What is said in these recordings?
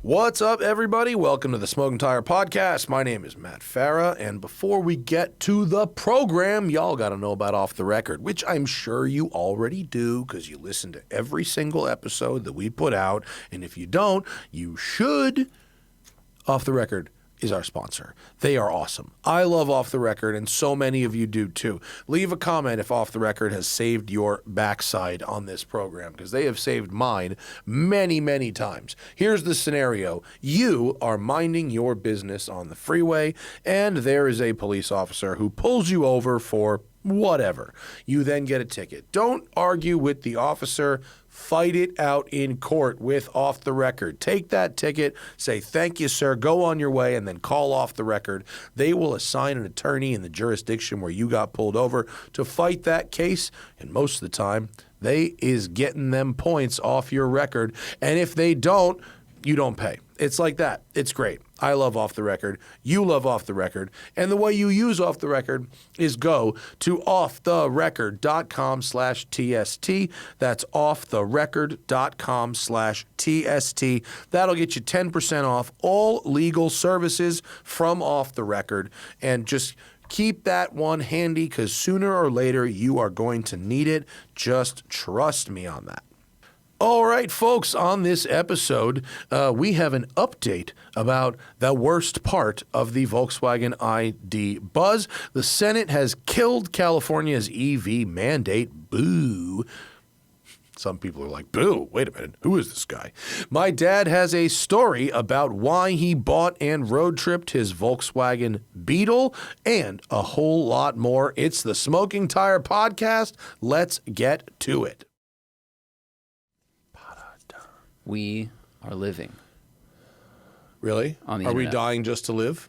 What's up, everybody? Welcome to the Smoking Tire Podcast. My name is Matt Farah, and before we get to the program, y'all got to know about Off the Record, which I'm sure you already do because you listen to every single episode that we put out, and if you don't, you should. Off the Record is our sponsor. They are awesome. I love Off the Record, and so many of you do too. Leave a comment if Off the Record has saved your backside on this program, because they have saved mine many, many times. Here's the scenario. You are minding your business on the freeway, and there is a police officer who pulls you over for whatever. You then get a ticket. Don't argue with the officer. Fight it out in court with Off the Record. Take that ticket, say, thank you, sir, go on your way, and then call Off the Record. They will assign an attorney in the jurisdiction where you got pulled over to fight that case, and most of the time, they is getting them points off your record, and if they don't, you don't pay. It's like that. It's great. I love Off the Record. You love Off the Record. And the way you use Off the Record is go to offtherecord.com/TST. That's offtherecord.com/TST. That'll get you 10% off all legal services from Off the Record. And just keep that one handy because sooner or later you are going to need it. Just trust me on that. All right, folks, on this episode, we have an update about the worst part of the Volkswagen ID buzz. The Senate has killed California's EV mandate. Boo. Some people are like, boo, wait a minute, who is this guy? My dad has a story about why he bought and road tripped his Volkswagen Beetle and a whole lot more. It's the Smoking Tire Podcast. Let's get to it. We are living. Really? On the Are we internet. dying just to live?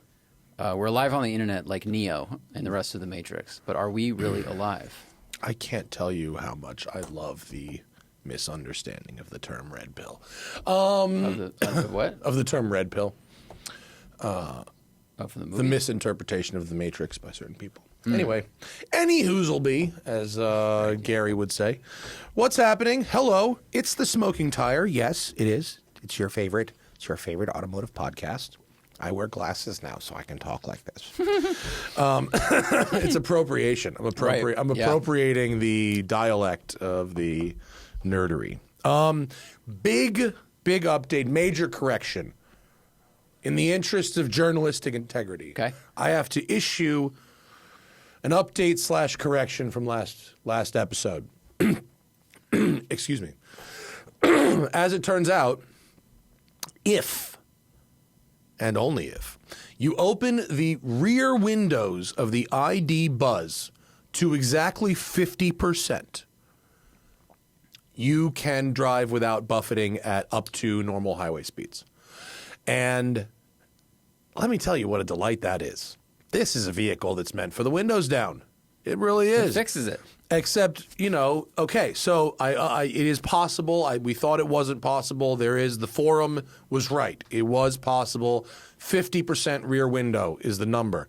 We're alive on the internet like Neo and the rest of the Matrix, but are we really alive? I can't tell you how much I love the misunderstanding of the term red pill. Of the what? Of the term red pill. Oh, from the movie? The misinterpretation of the Matrix by certain people. Anyway, any whoozleby, as Gary would say. What's happening? Hello, it's the Smoking Tire. Yes, it is. It's your favorite automotive podcast. I wear glasses now, so I can talk like this. It's appropriation. I'm appropriating the dialect of the nerdery. Big update, major correction. In the interest of journalistic integrity, Okay. I have to issue an update/correction from last episode. Excuse me. As it turns out, if, and only if, you open the rear windows of the ID Buzz to exactly 50%, you can drive without buffeting at up to normal highway speeds. And let me tell you what a delight that is. This is a vehicle that's meant for the windows down. It really is. It fixes it. Except, okay, so it is possible. We thought it wasn't possible. The forum was right. It was possible. 50% rear window is the number.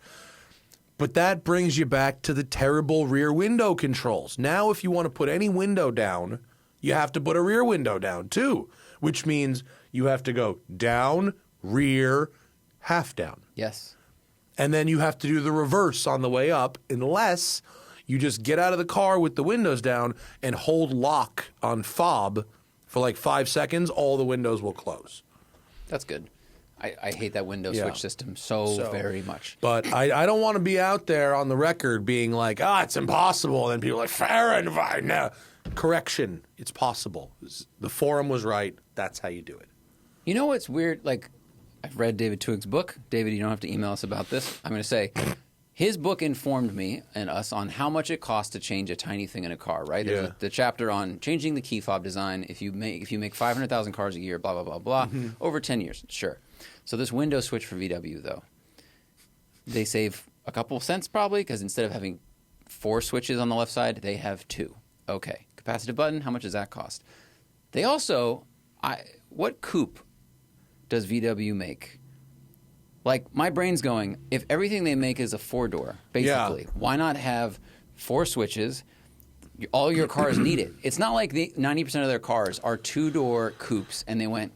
But that brings you back to the terrible rear window controls. Now, if you want to put any window down, you have to put a rear window down too, which means you have to go down, rear, half down. Yes. And then you have to do the reverse on the way up unless you just get out of the car with the windows down and hold lock on fob for like 5 seconds, all the windows will close. That's good. I hate that window switch system so very much. But I don't want to be out there on the record being like, it's impossible. And then people are like, Farah, no. Correction, it's possible. The forum was right. That's how you do it. You know what's weird? Like, I've read David Twig's book. David, you don't have to email us about this. I'm going to say his book informed me and us on how much it costs to change a tiny thing in a car, right? There's the chapter on changing the key fob design. If you make 500,000 cars a year, blah, blah, blah, blah, over 10 years, sure. So this window switch for VW, though, they save a couple of cents probably because instead of having 4 switches on the left side, they have 2. Okay. Capacitive button, how much does that cost? They also, what coupe does VW make? Like, my brain's going, if everything they make is a 4-door, basically, why not have 4 switches? All your cars need it. It's not like 90% of their cars are 2-door coupes, and they went,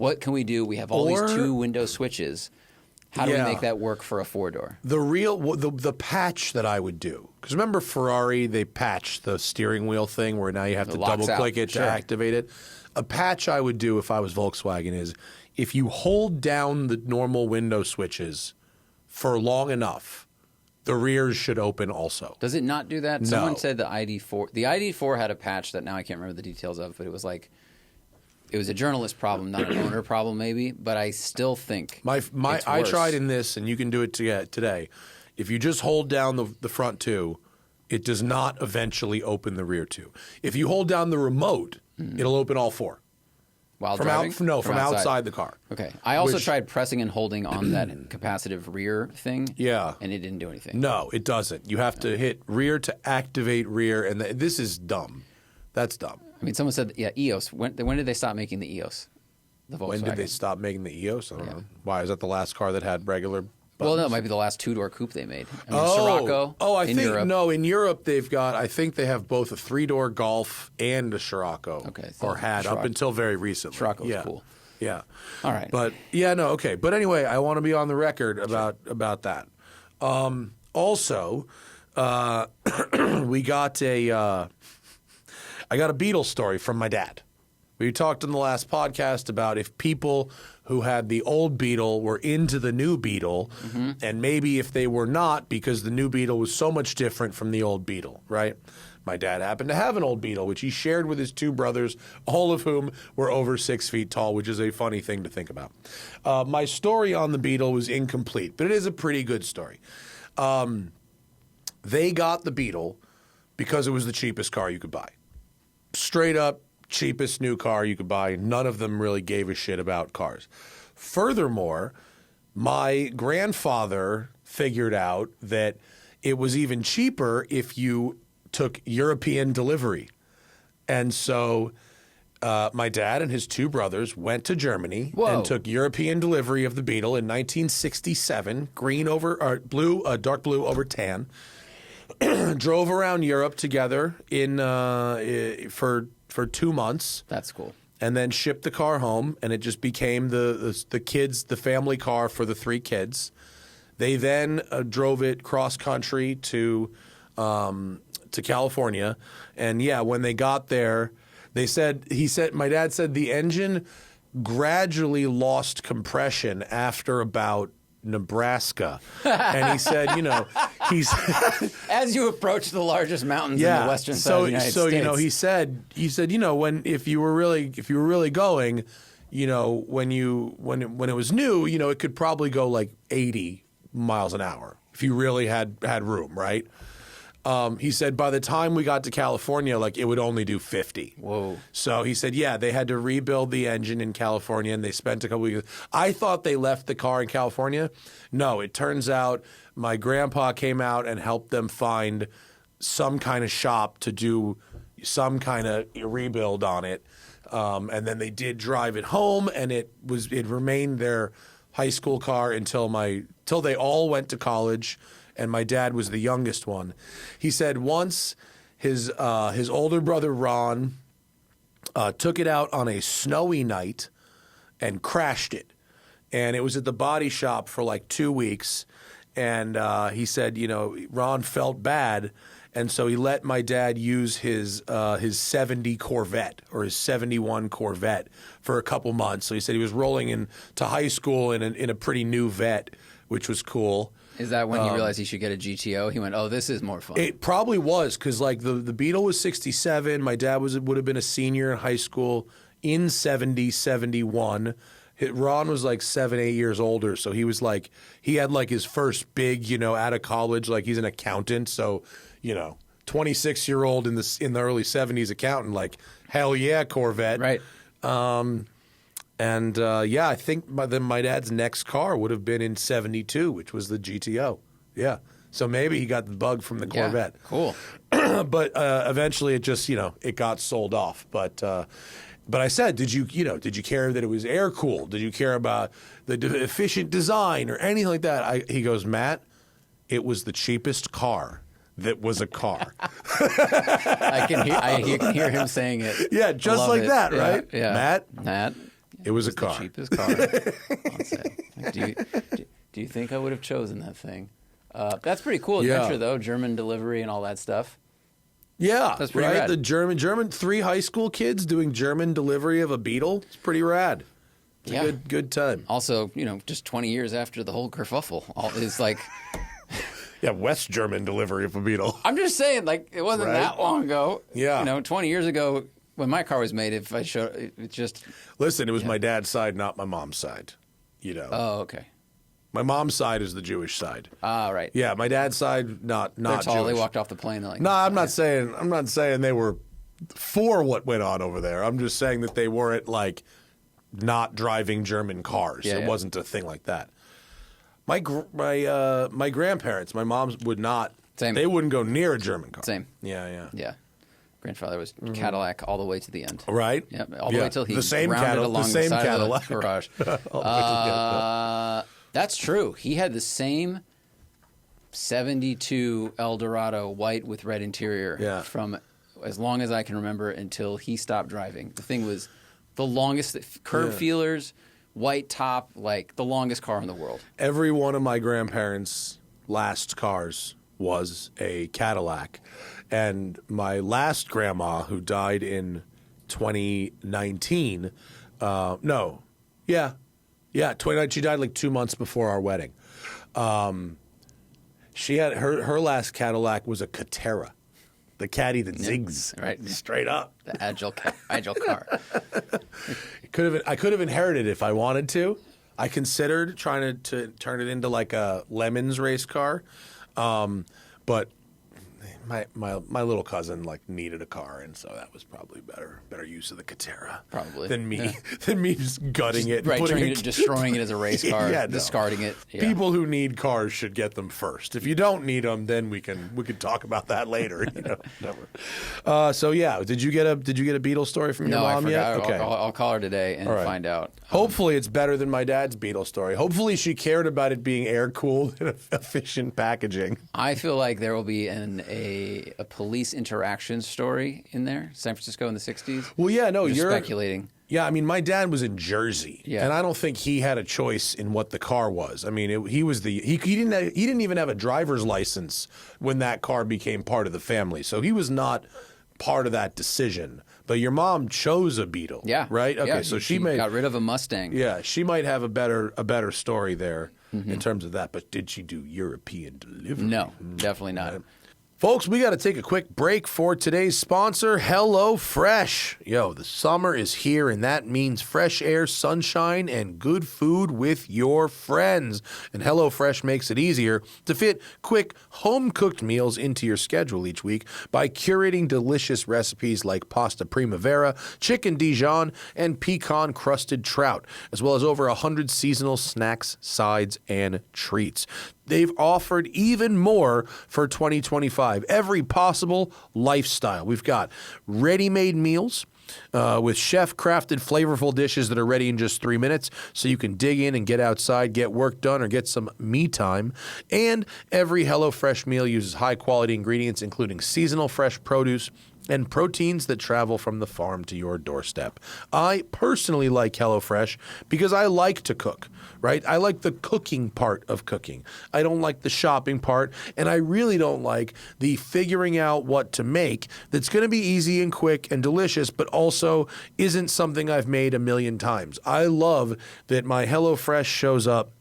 What can we do? We have all these 2-window switches. How do we make that work for a 4-door? The patch that I would do, because remember Ferrari, they patched the steering wheel thing where now you have to double-click it to activate it. A patch I would do if I was Volkswagen is if you hold down the normal window switches for long enough, the rears should open also. Does it not do that? No. Someone said the ID4. The ID4 had a patch that now I can't remember the details of, but it was like it was a journalist problem, not an owner problem, maybe. But I still think I tried in this, and you can do it today. If you just hold down the front two, it does not eventually open the rear two. If you hold down the remote, it'll open all 4. While driving? From outside the car. Okay. I also tried pressing and holding on that capacitive rear thing. Yeah. And it didn't do anything. No, it doesn't. You have to hit rear to activate rear, and this is dumb. That's dumb. I mean, someone said, EOS. When did they stop making the EOS? The Volkswagen. When did they stop making the EOS? I don't know. Why? Is that the last car that had regular buttons? Well, no, it might be the last 2-door coupe they made. I mean, Scirocco. I think Europe. no. In Europe, I think they have both a 3-door Golf and a Scirocco. Okay, so or had up until very recently. Scirocco was cool. Yeah. All right. But okay. But anyway, I want to be on the record about that. Also, we got I got a Beetle story from my dad. We talked in the last podcast about if people who had the old Beetle were into the new Beetle, and maybe if they were not because the new Beetle was so much different from the old Beetle, right? My dad happened to have an old Beetle, which he shared with his 2 brothers, all of whom were over 6 feet tall, which is a funny thing to think about. My story on the Beetle was incomplete, but it is a pretty good story. They got the Beetle because it was the cheapest car you could buy. Straight up, cheapest new car you could buy. None of them really gave a shit about cars. Furthermore, my grandfather figured out that it was even cheaper if you took European delivery. And so my dad and his 2 brothers went to Germany and took European delivery of the Beetle in 1967, dark blue over tan. Drove around Europe together for 2 months. That's cool. And then shipped the car home, and it just became the family car for the 3 kids. They then drove it cross country to California, and when they got there, my dad said the engine gradually lost compression after about Nebraska, and he said, as you approach the largest mountains in the western side of the United States. he said, if you were really going, when it was new, it could probably go like 80 miles an hour if you really had room, right? He said by the time we got to California, it would only do 50. Whoa. So he said, they had to rebuild the engine in California, and they spent a couple weeks. I thought they left the car in California. No, it turns out my grandpa came out and helped them find some kind of shop to do some kind of rebuild on it. And then they did drive it home, and it remained their high school car until they all went to college. And my dad was the youngest one. He said once his older brother Ron took it out on a snowy night and crashed it. And it was at the body shop for like 2 weeks. And he said, Ron felt bad. And so he let my dad use his 70 Corvette or his 71 Corvette for a couple months. So he said he was rolling into high school in a pretty new vet, which was cool. Is that when he realized he should get a GTO? He went, this is more fun. It probably was because the Beetle was 67. My dad would have been a senior in high school in 71. Ron was like 7-8 years older, so he was he had his first big out of college, he's an accountant, so 26-year-old in the early 70s accountant, hell yeah, Corvette, right? And I think my dad's next car would have been in 72, which was the GTO. Yeah. So maybe he got the bug from the Corvette. Cool. But eventually it just, it got sold off. But I said, did you care that it was air cooled? Did you care about the efficient design or anything like that? He goes, Matt, it was the cheapest car that was a car. I can hear him saying it. Yeah, just like it. that, right? Yeah. Matt? It was a car. The cheapest car on sale. Like, do you think I would have chosen that thing? That's pretty cool adventure, though. German delivery and all that stuff. Yeah, that's pretty right. rad. The German 3 high school kids doing German delivery of a Beetle. It's pretty rad. It's a good time. Also, just 20 years after the whole kerfuffle, is like. Yeah, West German delivery of a Beetle. I'm just saying, like, it wasn't that long ago. Yeah. 20 years ago when my car was made, if I showed it just. Listen, it was my dad's side, not my mom's side. Oh, okay. My mom's side is the Jewish side. Ah, right. Yeah, my dad's side not They're tall. Jewish. They walked off the plane. They're like, No, I'm not saying they were for what went on over there. I'm just saying that they weren't like not driving German cars. It wasn't a thing like that. My grandparents, my mom's would not. Same. They wouldn't go near a German car. Same. Yeah. Grandfather was Cadillac all the way to the end. Right. Yep. All the way till he the same rounded along the side Cadillac. of the garage. That's true. He had the same 72 Eldorado white with red interior from as long as I can remember until he stopped driving. The thing was the longest curb feelers, white top, like the longest car in the world. Every one of my grandparents' last cars was a Cadillac. And my last grandma, who died in 2019, 2019, she died like 2 months before our wedding. She had her last Cadillac was a Catera, the caddy that zigs right straight up. The agile car. I could have inherited it if I wanted to. I considered trying to turn it into like a Lemons race car, but my little cousin like needed a car, and so that was probably better use of the Catera probably than me just gutting it, right, destroying it as a race car, discarding it. Yeah. People who need cars should get them first. If you don't need them, then we can talk about that later. So yeah, did you get a Beetle story from your mom yet? Okay, I'll call her today and find out. Hopefully, it's better than my dad's Beetle story. Hopefully, she cared about it being air cooled and efficient packaging. I feel like there will be a police interaction story in there, San Francisco in the 60s. Well, yeah, no, you're speculating. Yeah, I mean, my dad was in Jersey, and I don't think he had a choice in what the car was. I mean, he didn't even have a driver's license when that car became part of the family, so he was not part of that decision. But your mom chose a Beetle, right? Okay, yeah, so she got rid of a Mustang. Yeah, she might have a better story there in terms of that. But did she do European delivery? No, definitely not. Folks, we got to take a quick break for today's sponsor, HelloFresh. Yo, the summer is here, and that means fresh air, sunshine, and good food with your friends. And HelloFresh makes it easier to fit quick, home-cooked meals into your schedule each week by curating delicious recipes like pasta primavera, chicken Dijon, and pecan-crusted trout, as well as over 100 seasonal snacks, sides, and treats. They've offered even more for 2025, every possible lifestyle. We've got ready-made meals with chef-crafted flavorful dishes that are ready in just 3 minutes, so you can dig in and get outside, get work done, or get some me time. And every HelloFresh meal uses high-quality ingredients, including seasonal fresh produce and proteins that travel from the farm to your doorstep. I personally like HelloFresh because I like to cook, right? I like the cooking part of cooking. I don't like the shopping part, and I really don't like the figuring out what to make that's going to be easy and quick and delicious, but also isn't something I've made a million times. I love that my HelloFresh shows up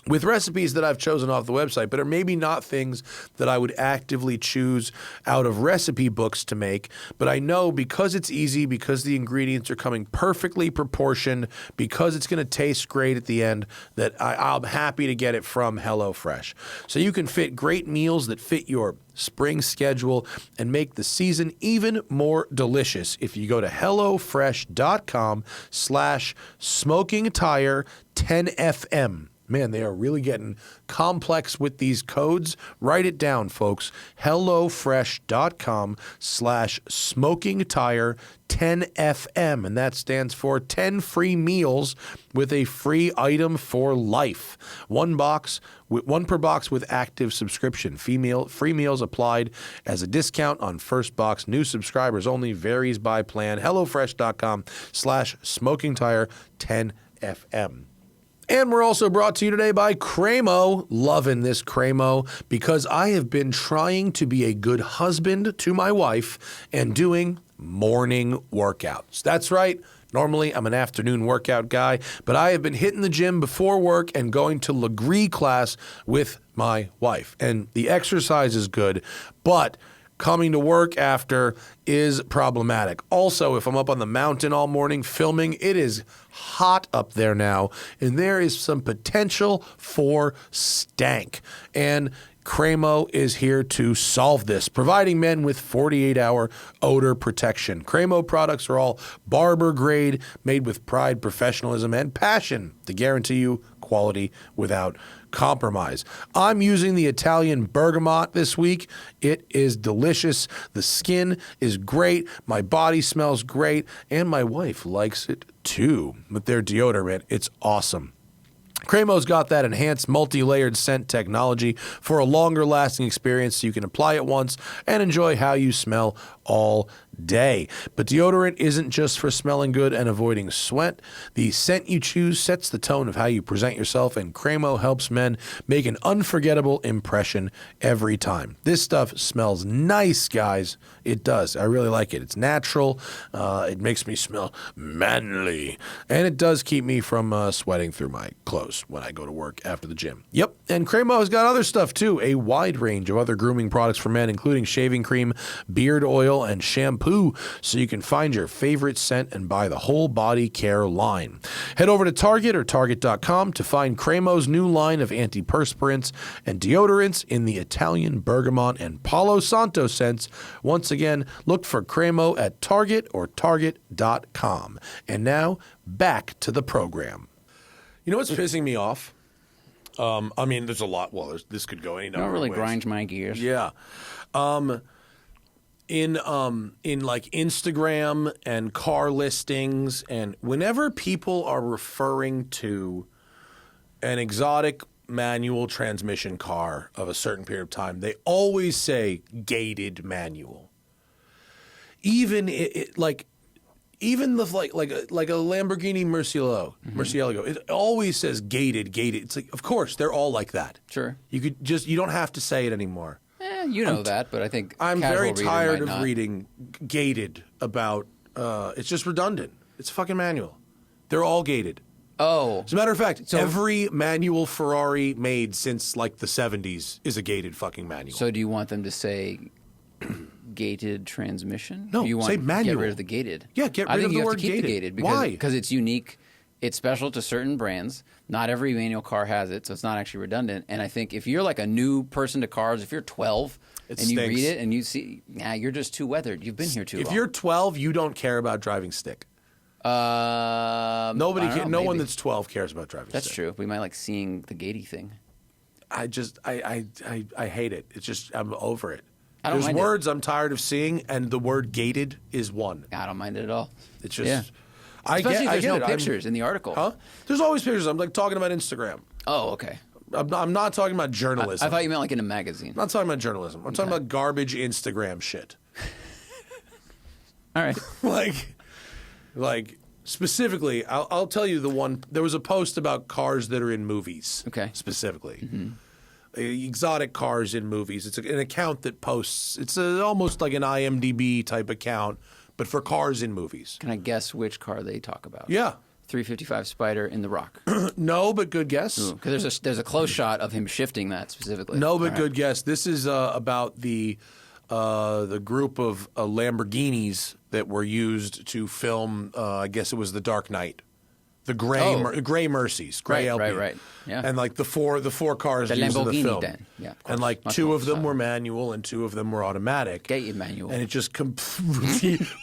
with recipes that I've chosen off the website, but are maybe not things that I would actively choose out of recipe books to make. But I know because it's easy, because the ingredients are coming perfectly proportioned, because it's going to taste great at the end, that I'm happy to get it from HelloFresh. So you can fit great meals that fit your spring schedule and make the season even more delicious if you go to HelloFresh.com/SmokingTire10FM. Man, they are really getting complex with these codes. Write it down, folks. HelloFresh.com/smokingtire10FM, and that stands for 10 free meals with a free item for life. One per box with active subscription. Free meals applied as a discount on first box. New subscribers only. Varies by plan. HelloFresh.com/smokingtire10FM. And we're also brought to you today by Cremo. Loving this Cremo because I have been trying to be a good husband to my wife and doing morning workouts. That's right. Normally, I'm an afternoon workout guy, but I have been hitting the gym before work and going to Legree class with my wife. And the exercise is good, but coming to work after is problematic. Also, if I'm up on the mountain all morning filming, it is hot up there now, and there is some potential for stank. And Cremo is here to solve this, providing men with 48-hour odor protection. Cremo products are all barber grade, made with pride, professionalism, and passion to guarantee you quality without compromise. I'm using the Italian Bergamont this week. It is delicious. The skin is great. My body smells great, and my wife likes it too. With their deodorant, it's awesome. Cremo's got that enhanced multi-layered scent technology for a longer-lasting experience so you can apply it once and enjoy how you smell all day. But deodorant isn't just for smelling good and avoiding sweat. The scent you choose sets the tone of how you present yourself, and Cremo helps men make an unforgettable impression every time. This stuff smells nice, guys. It does. I really like it. It's natural. It makes me smell manly. And it does keep me from sweating through my clothes when I go to work after the gym. Yep. And Cremo has got other stuff, too. A wide range of other grooming products for men, including shaving cream, beard oil, and shampoo, so you can find your favorite scent and buy the whole body care line. Head over to Target or Target.com to find Cremo's new line of antiperspirants and deodorants in the Italian Bergamont and Palo Santo scents. Once again, look for Cremo at Target or Target.com. And now, back to the program. You know what's pissing me off? I mean, there's a lot. Well, this could go any number of ways. Don't really grind my gears. Yeah. In like Instagram and car listings, and whenever people are referring to an exotic manual transmission car of a certain period of time, they always say gated manual. Even even the like a Lamborghini Murcielago, it always says gated. It's like, of course, they're all like that. Sure. You don't have to say it anymore. You know that, but I think I'm very tired of not. reading gated about. It's just redundant. It's a fucking manual. They're all gated. Oh, As a matter of fact, every manual Ferrari made since like the 70s is a gated fucking manual. So do you want them to say gated transmission? No, you want say manual. Get rid of the gated. Yeah, get rid I think of you the have word to keep gated. the gated because, Why? Because it's unique. It's special to certain brands. Not every manual car has it, so it's not actually redundant. And I think if you're like a new person to cars, if you're 12 and you read it and you see, you're just too weathered. You've been here too long. If you're 12, you don't care about driving stick. No one that's 12 cares about driving stick. That's true. We might like seeing the gatey thing. I hate it. It's just, I'm over it. There's words I'm tired of seeing, and the word gated is one. I don't mind it at all. It's just... Yeah. Especially if there's no pictures in the article. Huh? There's always pictures. I'm like talking about Instagram. Oh, okay. I'm not talking about journalism. I thought you meant like in a magazine. I'm not talking about journalism. I'm talking about garbage Instagram shit. All right. like specifically, I'll tell you the one. There was a post about cars that are in movies. Okay. Specifically. Mm-hmm. Exotic cars in movies. It's an account that posts. It's almost like an IMDb type account, but for cars in movies. Can I guess which car they talk about? Yeah. 355 Spider in The Rock. No, but good guess. Because there's a close shot of him shifting that specifically. No, but good guess. This is about the group of Lamborghinis that were used to film. I guess it was The Dark Knight. The gray Mercies, gray LP. Right. Yeah. And like the four cars The used in the Lamborghini film. then. Yeah, of course. And like Much two more of them style. were manual and two of them were automatic. Get manual. And it just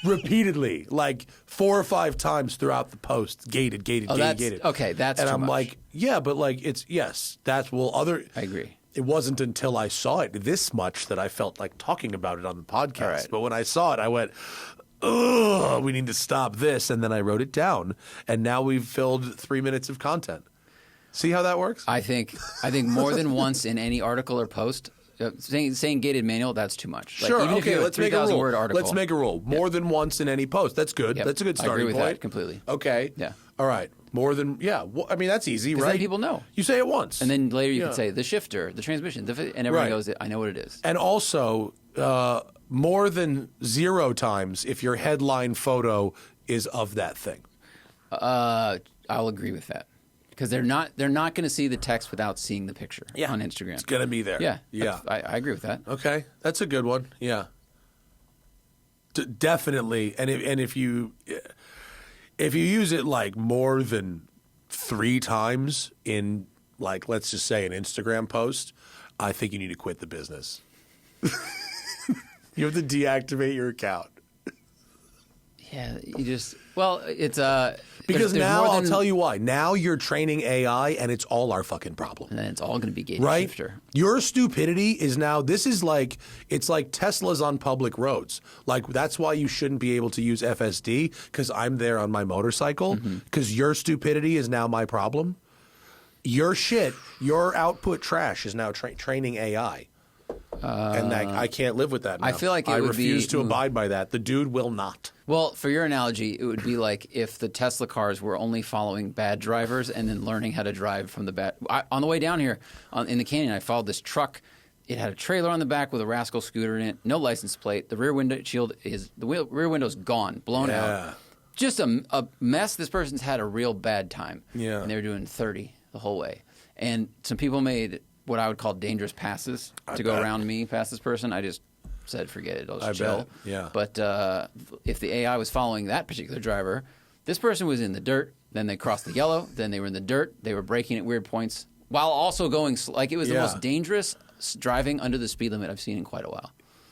repeatedly, like 4 or 5 times throughout the post, gated. Okay, that's and too I'm much. like, yeah, but like I agree. It wasn't until I saw it this much that I felt like talking about it on the podcast. All right. But when I saw it, I went, ugh, we need to stop this. And then I wrote it down. And now we've filled 3 minutes of content. See how that works? I think more than once in any article or post, saying gated manual, that's too much. Like, Sure. even if you Okay. have Let's a make a 3,000 rule. word article. Let's make a rule. More than once in any post. That's good. Yep. That's a good I starting agree with point. that completely. Okay. Yeah. All right. More than Well, I mean, that's easy, right? then people know. You say it once, And then later you could say the shifter, the transmission, and everyone Right. goes, I know what it is. And also, more than 0 times if your headline photo is of that thing. I'll agree with that. Because they're not going to see the text without seeing the picture on Instagram. It's going to be there. Yeah. I agree with that. Okay. That's a good one. Yeah. Definitely. And if you use it like more than 3 times in, like, let's just say an Instagram post, I think you need to quit the business. You have to deactivate your account. Yeah, it's Because there's now more I'll than- tell you why. Now you're training AI and it's all our fucking problem. And then it's all going to be gated Right? shifter. Your stupidity is now, it's like Teslas on public roads. Like, that's why you shouldn't be able to use FSD, because I'm there on my motorcycle, because your stupidity is now my problem. Your shit, your output trash is now training AI. And I can't live with that now. I feel like it I would refuse be- to abide by that. The dude will not. Well, for your analogy, it would be like if the Tesla cars were only following bad drivers and then learning how to drive from the bad. On the way down here in the canyon, I followed this truck. It had a trailer on the back with a Rascal scooter in it, no license plate. The rear window shield rear window's gone, blown out. Just a mess. This person's had a real bad time. Yeah. And they were doing 30 the whole way. And some people made what I would call dangerous passes to go around me past this person. I just said, forget it. I'll just chill. Bet. Yeah. But if the AI was following that particular driver, this person was in the dirt. Then they crossed the yellow. Then they were in the dirt. They were braking at weird points while also going like it was the most dangerous driving under the speed limit I've seen in quite a while.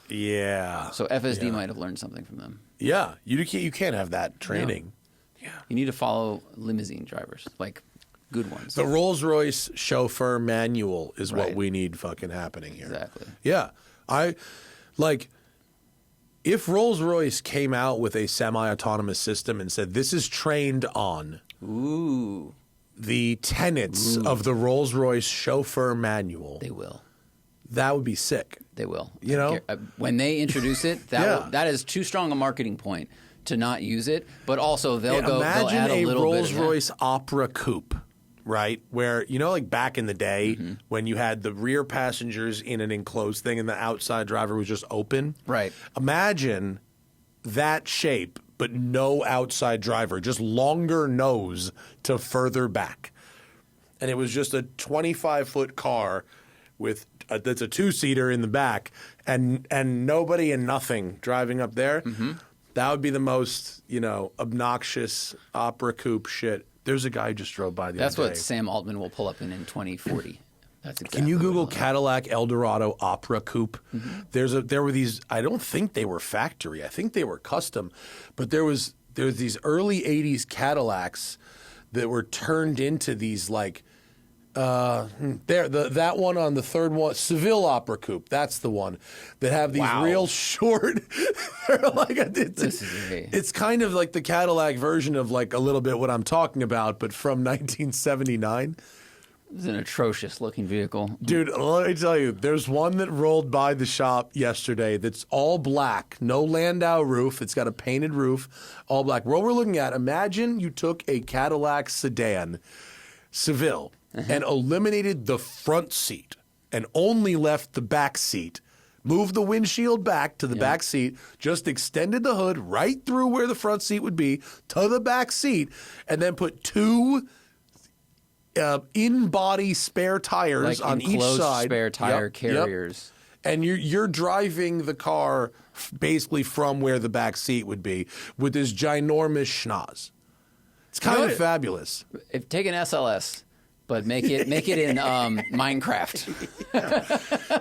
Yeah. So FSD might have learned something from them. Yeah. You can't have that training. Yeah. You need to follow limousine drivers, like good ones. The Rolls-Royce chauffeur manual is what Right. we need fucking happening here. Exactly. Yeah. If Rolls-Royce came out with a semi-autonomous system and said, this is trained on the tenets of the Rolls-Royce chauffeur manual, They will. that would be sick. They will. You know? When they introduce it, that is too strong a marketing point to not use it. But also, they'll Imagine add a little bit of Rolls-Royce Opera Coupe, right? Where, like back in the day when you had the rear passengers in an enclosed thing and the outside driver was just open. Right. Imagine that shape, but no outside driver, just longer nose to further back. And it was just a 25-foot car with that's a 2-seater in the back and nobody and nothing driving up there. That would be the most, obnoxious Opera Coupe shit. There's a guy who just drove by the That's other day. what Sam Altman will pull up in 2040. That's exactly. Can you what Google it'll have. Cadillac Eldorado Opera Coupe? There were these. I don't think they were factory. I think they were custom, but there was these early '80s Cadillacs that were turned into these like. That one on the third one, Seville Opera Coupe. That's the one that have these real short. They're like it's kind of like the Cadillac version of like a little bit what I'm talking about, but from 1979. It's an atrocious looking vehicle. Dude, let me tell you, there's one that rolled by the shop yesterday that's all black, no Landau roof. It's got a painted roof, all black. What we're looking at, imagine you took a Cadillac sedan, Seville, and eliminated the front seat and only left the back seat. Moved the windshield back to the back seat, just extended the hood right through where the front seat would be to the back seat, and then put 2 in-body spare tires Like on each enclosed side. spare tire carriers. And you're driving the car basically from where the back seat would be with this ginormous schnoz. It's kind of fabulous. If take an SLS, but make it in Minecraft.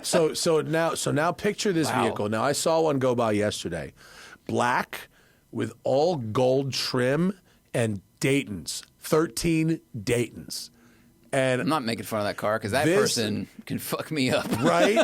So now picture this vehicle. Now I saw one go by yesterday, black with all gold trim and Daytons, 13 Daytons. And I'm not making fun of that car because that person can fuck me up. Right?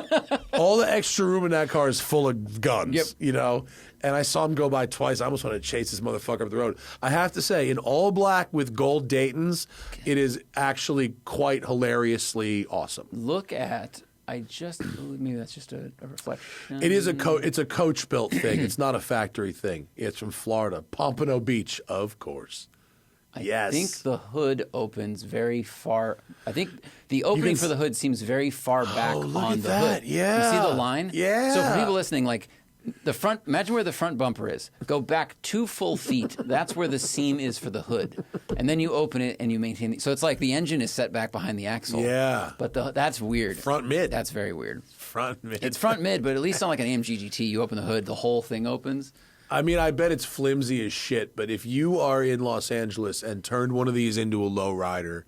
All the extra room in that car is full of guns, you know? And I saw him go by twice. I almost wanted to chase this motherfucker up the road. I have to say, in all black with gold Daytons, it is actually quite hilariously awesome. Look at... maybe that's just a reflection. It is it's a coach built thing. It's not a factory thing. It's from Florida, Pompano Beach, of course. I think the hood opens very far. I think the opening for the hood seems very far back on the hood. Yeah. You see the line? Yeah. So for people listening, like the front, imagine where the front bumper is. Go back 2 full feet. That's where the seam is for the hood. And then you open it and you maintain it. So it's like the engine is set back behind the axle. Yeah. But that's weird. Front mid. That's very weird. Front mid. It's front mid, but at least on like an AMG GT, you open the hood, the whole thing opens. I mean, I bet it's flimsy as shit, but if you are in Los Angeles and turned one of these into a lowrider,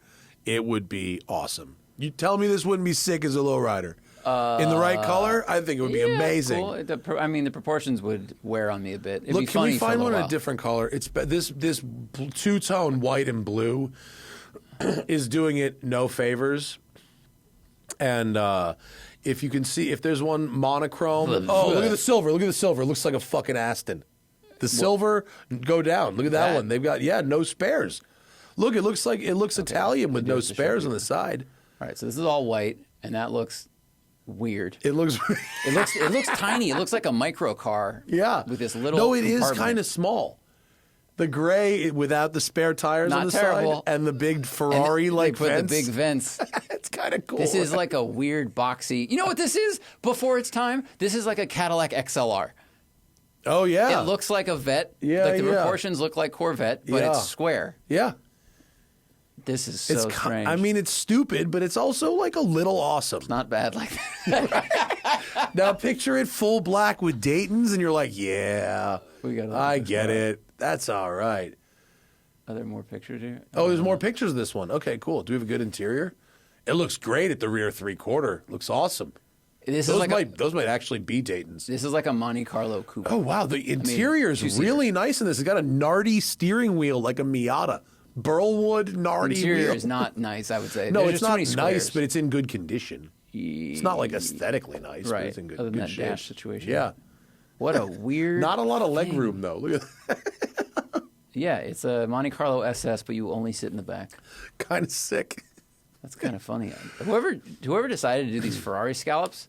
it would be awesome. You tell me this wouldn't be sick as a lowrider. In the right color, I think it would be amazing. Cool. The proportions would wear on me a bit. It'd Look, be can funny we find for one in while. a different color? It's this two-tone white and blue is doing it no favors. And if you can see, if there's one monochrome, look at the silver. Look at the silver. It looks like a fucking Aston. The silver, go down. Look at that one. They've got no spares. Look, it looks Italian with no spares on the side. All right, so this is all white, and that looks weird. It looks It looks tiny. It looks like a micro car. Yeah. With this little. No, it is compartment. kind of small. The gray without the spare tires Not on the terrible. side and the big Ferrari-like They put vents. the big vents. It's kind of cool. This is like a weird boxy. You know what this is? Before its time, this is like a Cadillac XLR. Oh yeah. It looks like a Vet. Yeah, Like the yeah. proportions look like Corvette, but Yeah. it's square. Yeah. This is so strange. I mean, it's stupid, but it's also like a little awesome. not bad like that. Now picture it full black with Daytons, and you're like, yeah, We got I get it. That's all right. Are there more pictures here? Oh, there's more pictures of this one. Okay, cool. Do we have a good interior? It looks great at the rear 3/4. Looks awesome. Those might actually be Daytons. This is like a Monte Carlo coupe. Oh, wow. The interior is really nice in this. It's got a Nardi steering wheel like a Miata. Burlwood Nardi Interior wheel. is not nice, I would say. No, There's it's just too not many nice, squares. but it's in good condition. It's not like aesthetically nice, right. but it's in good, Other than good that shape. dash situation. Yeah. What a weird. Not a lot of leg room, though. Look at that. Yeah, it's a Monte Carlo SS, but you only sit in the back. Kind of sick. That's kind of funny. Whoever decided to do these Ferrari scallops,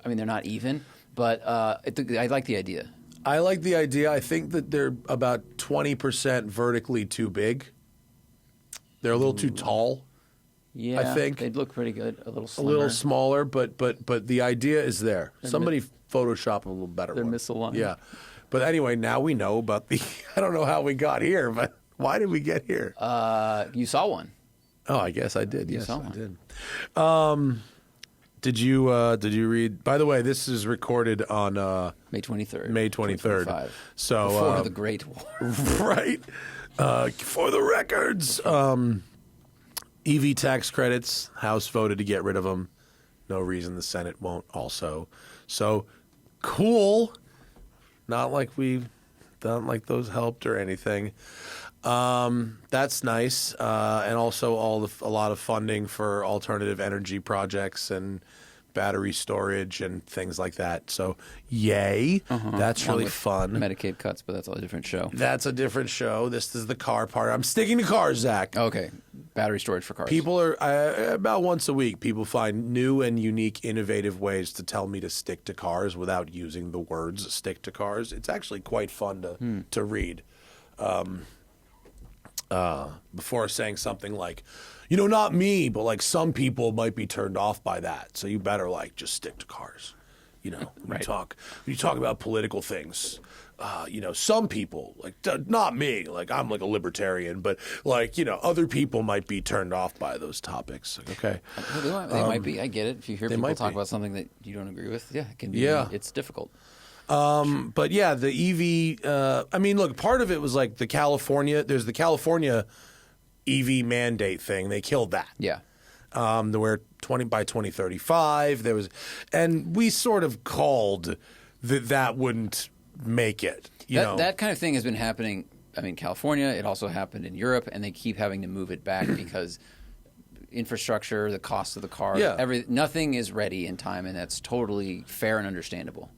I mean, they're not even, but I like the idea. I like the idea. I think that they're about 20% vertically too big. They're a little too tall. Yeah, I think they'd look pretty good. A little a slimmer. little smaller, but the idea is there. Somebody Photoshop a little better. They're one. misaligned. Yeah, but anyway, now we know about the. I don't know how we got here, but why did we get here? You saw one. Oh, I guess I did. You Yes, saw I one. did. Did you read? By the way, this is recorded on May 23rd. May 23rd. 2025. So Before the Great War. right for the records. EV tax credits. House voted to get rid of them. No reason the Senate won't. Also, so cool. Not like those helped or anything. That's nice, and also a lot of funding for alternative energy projects and battery storage and things like that. So, yay! That's Along really with fun. Medicaid cuts, but that's a different show. That's a different show. This is the car part. I'm sticking to cars, Zach. Okay, battery storage for cars. People are about once a week. People find new and unique, innovative ways to tell me to stick to cars without using the words "stick to cars." It's actually quite fun to read. Before saying something like, not me, but like some people might be turned off by that. So you better just stick to cars. When you talk about political things, some people not me, I'm like a libertarian, but other people might be turned off by those topics. Okay. Well, they might be. I get it. If you hear people talk about something that you don't agree with, it can be. Yeah. It's difficult. But yeah, the EV. Look, part of it was there's the California EV mandate thing. They killed that. Yeah. Where by 2035 there was, and we sort of called that wouldn't make it. That kind of thing has been happening. I mean, California. It also happened in Europe, and they keep having to move it back because infrastructure, the cost of the car, nothing is ready in time, and that's totally fair and understandable.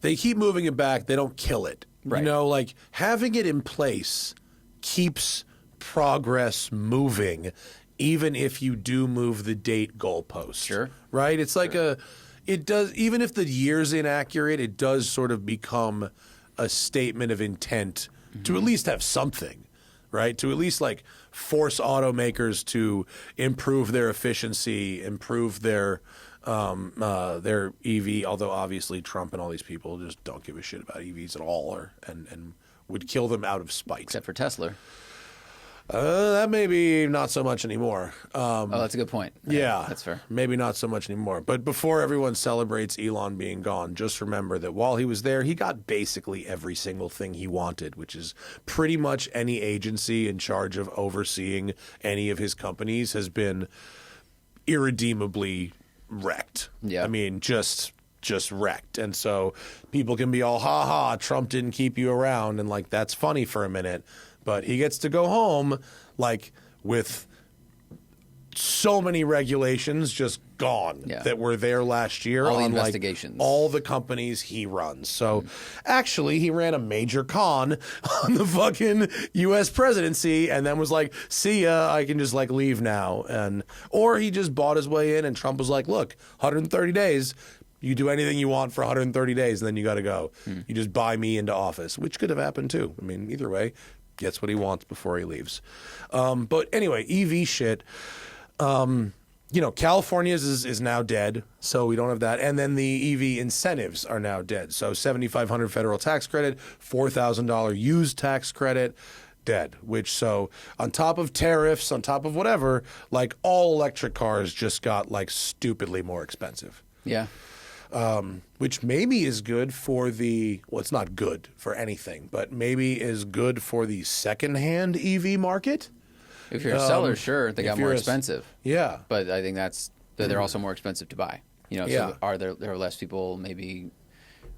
They keep moving it back. They don't kill it. Right. Like having it in place keeps progress moving, even if you do move the date goalpost. Sure. Right? It's like it does, even if the year's inaccurate, it does sort of become a statement of intent to at least have something, right? To at least like force automakers to improve their efficiency, improve their EV, although obviously Trump and all these people just don't give a shit about EVs at all and would kill them out of spite. Except for Tesla. That may be not so much anymore. That's a good point. Yeah, that's fair. Maybe not so much anymore. But before everyone celebrates Elon being gone, just remember that while he was there, he got basically every single thing he wanted, which is pretty much any agency in charge of overseeing any of his companies has been irredeemably wrecked. Yeah. I mean, just wrecked. And so people can be all, ha, Trump didn't keep you around. And like, that's funny for a minute. But he gets to go home, like, with so many regulations just gone that were there last year all the on investigations. Like all the companies he runs. So actually, he ran a major con on the fucking U.S. presidency, and then was like, "See ya, I can just like leave now." Or he just bought his way in, and Trump was like, "Look, 130 days." You do anything you want for 130 days, and then you got to go. You just buy me into office, which could have happened too. I mean, either way, gets what he wants before he leaves. But anyway, EV shit. California's is now dead, so we don't have that. And then the EV incentives are now dead. So $7,500 federal tax credit, $4,000 used tax credit, dead. So on top of tariffs, on top of whatever, like all electric cars just got like stupidly more expensive. Yeah. Which maybe is good for it's not good for anything, but maybe is good for the secondhand EV market. If you're a seller, sure, they got more expensive. Yeah. But I think they're also more expensive to buy. So are there are less people, maybe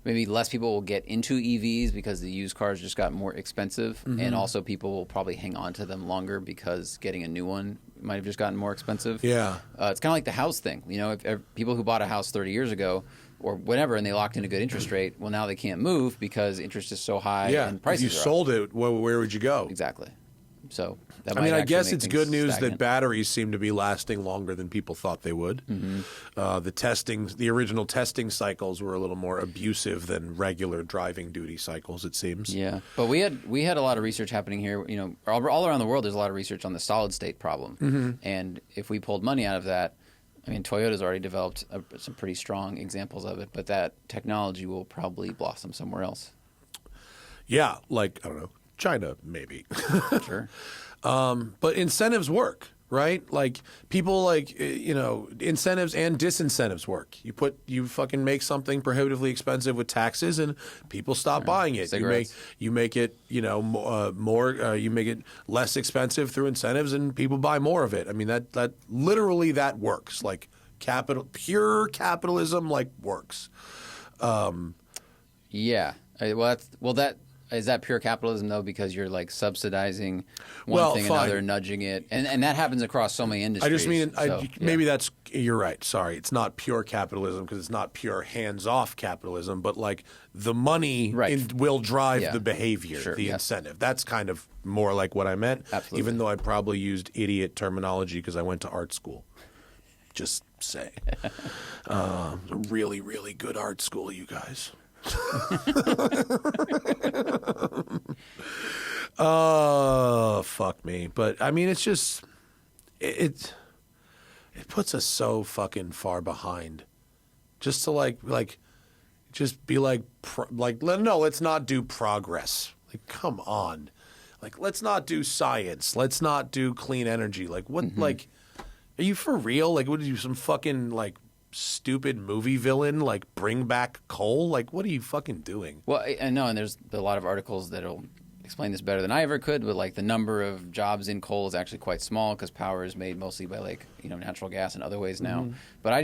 less people will get into EVs because the used cars just got more expensive, and also people will probably hang on to them longer because getting a new one might have just gotten more expensive. Yeah. It's kind of like the house thing. If people who bought a house 30 years ago or whatever, and they locked in a good interest rate, well, now they can't move because interest is so high and prices if you sold it, where would you go? Exactly. So I guess it's good news that batteries seem to be lasting longer than people thought they would. The original testing cycles were a little more abusive than regular driving duty cycles, it seems. Yeah, but we had a lot of research happening here. All around the world, there's a lot of research on the solid state problem, and if we pulled money out of that, I mean, Toyota's already developed some pretty strong examples of it, but that technology will probably blossom somewhere else. Yeah, like I don't know. China, maybe. Sure. But incentives work, right? Like people incentives and disincentives work. You fucking make something prohibitively expensive with taxes and people stop buying it. Cigarettes. You make it, you make it less expensive through incentives and people buy more of it. I mean, that literally that works. Like pure capitalism works. Yeah. Is that pure capitalism, though, because you're subsidizing thing and another, nudging it? And that happens across so many industries. I just mean, maybe you're right. Sorry. It's not pure capitalism because it's not pure hands-off capitalism, but the money will drive the behavior, the incentive. That's kind of more like what I meant. Absolutely. Even though I probably used idiot terminology because I went to art school. Just say. A really, really good art school, you guys. Oh, fuck me. But I mean, it's just it puts us so fucking far behind. Just to just be no, let's not do progress. Come on. Let's not do science. Let's not do clean energy. What are you for real? What are you, some fucking stupid movie villain, bring back coal? What are you fucking doing? Well, I know, and there's a lot of articles that'll explain this better than I ever could, but like the number of jobs in coal is actually quite small because power is made mostly by like, you know, natural gas and other ways now. But I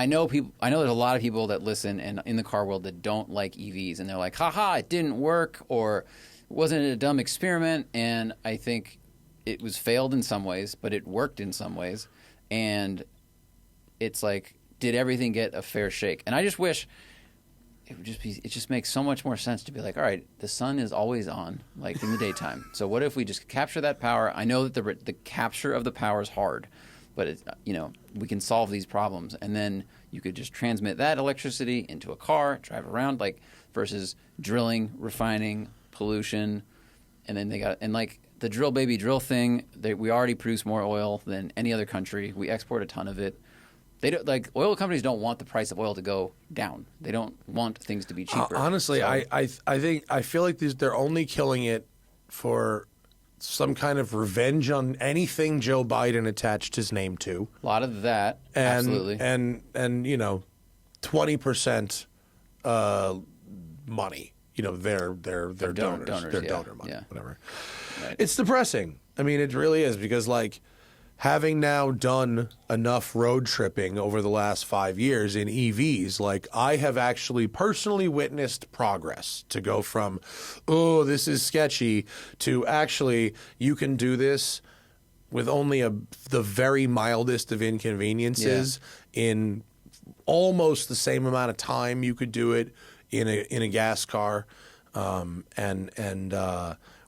know there's a lot of people that listen and in the car world that don't like EVs, and they're like, haha, it didn't work, or wasn't it a dumb experiment? And I think it was failed in some ways, but it worked in some ways. And it's like, did everything get a fair shake? And I just wish it just makes so much more sense to be like, all right, the sun is always on, like in the daytime. So what if we just capture that power? I know that the capture of the power is hard, but it's, you know, we can solve these problems, and then you could just transmit that electricity into a car, drive around, like versus drilling, refining, pollution, and then like the drill baby drill thing. We already produce more oil than any other country. We export a ton of it. They don't, like, oil companies don't want the price of oil to go down. They don't want things to be cheaper. Honestly, so, I feel like they're only killing it for some kind of revenge on anything Joe Biden attached his name to. A lot of that, absolutely. And you know, 20% money. You know, their donors, their donor money, whatever. Right. It's depressing. I mean, it really is, because like, having now done enough road tripping over the last 5 years in EVs, like I have actually personally witnessed progress to go from, oh, this is sketchy, to actually you can do this with only the very mildest of inconveniences in almost the same amount of time you could do it in a gas car,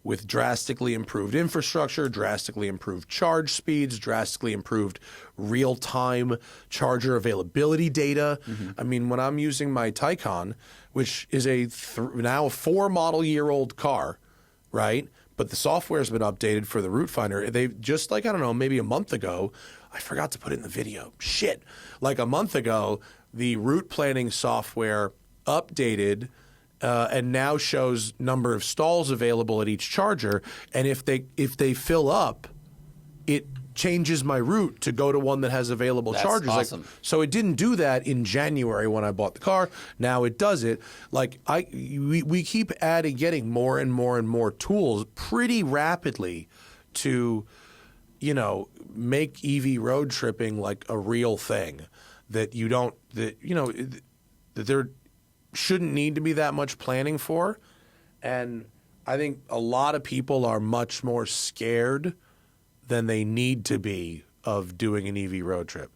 with drastically improved infrastructure, drastically improved charge speeds, drastically improved real-time charger availability data. I mean, when I'm using my Taycan, which is now a 4-model-year-old car, right? But the software's been updated for the route finder. They just, like, I don't know, maybe a month ago, I forgot to put it in the video. Shit. Like a month ago, the route planning software updated and now shows number of stalls available at each charger, and if they fill up, it changes my route to go to one that has available chargers. Awesome. Like, so it didn't do that in January when I bought the car. Now it does it. Like we keep getting more and more and more tools pretty rapidly to, you know, make EV road tripping like a real thing that there shouldn't need to be that much planning for. And I think a lot of people are much more scared than they need to be of doing an EV road trip.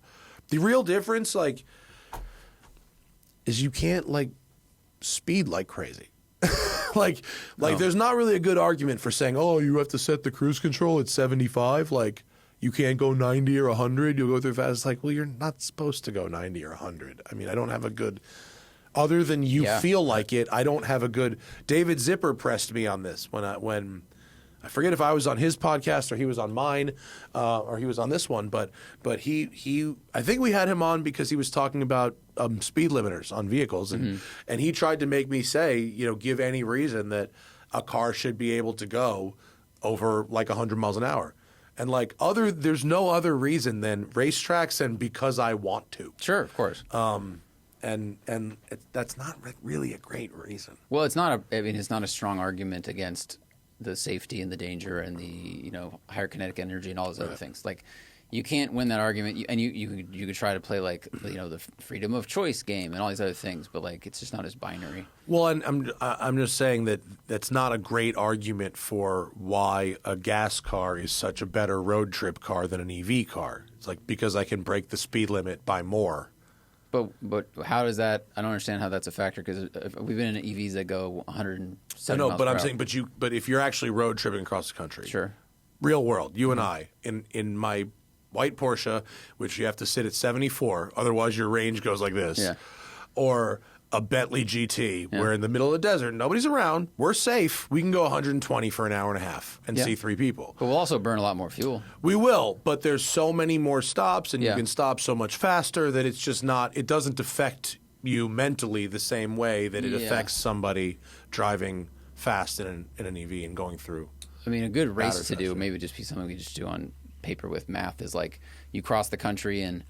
The real difference, like, is you can't, like, speed like crazy. like there's not really a good argument for saying, oh, you have to set the cruise control at 75. Like, you can't go 90 or 100. You'll go through fast. It's like, well, you're not supposed to go 90 or 100. I mean, I don't have a good... Other than you feel like it, I don't have a good... David Zipper pressed me on this when I forget if I was on his podcast or he was on mine, or he was on this one, but he I think we had him on because he was talking about speed limiters on vehicles, and he tried to make me say, you know, give any reason that a car should be able to go over like 100 miles an hour. And like there's no other reason than racetracks and because I want to. Sure, of course. And that's not really a great reason. Well, it's not a strong argument against the safety and the danger and the, you know, higher kinetic energy and all those other things. Like, you can't win that argument, and you could try to play, like, you know, the freedom of choice game and all these other things, but like, it's just not as binary. Well, and I'm just saying that that's not a great argument for why a gas car is such a better road trip car than an EV car. It's like, because I can break the speed limit by more. But how does that? I don't understand how that's a factor, because we've been in EVs that go 170 I know, miles but per I'm hour. saying, but if you're actually road tripping across the country, Sure, real world, you and I in my white Porsche, which you have to sit at 74, otherwise your range goes like this, or a Bentley GT, we're in the middle of the desert, nobody's around, we're safe, we can go 120 for an hour and a half and see 3 people. But we'll also burn a lot more fuel. We will, but there's so many more stops, and you can stop so much faster that it's just not, it doesn't affect you mentally the same way that it affects somebody driving fast in an EV and going through. I mean, a good race to do, maybe just be something we just do on paper with math, is like, you cross the country in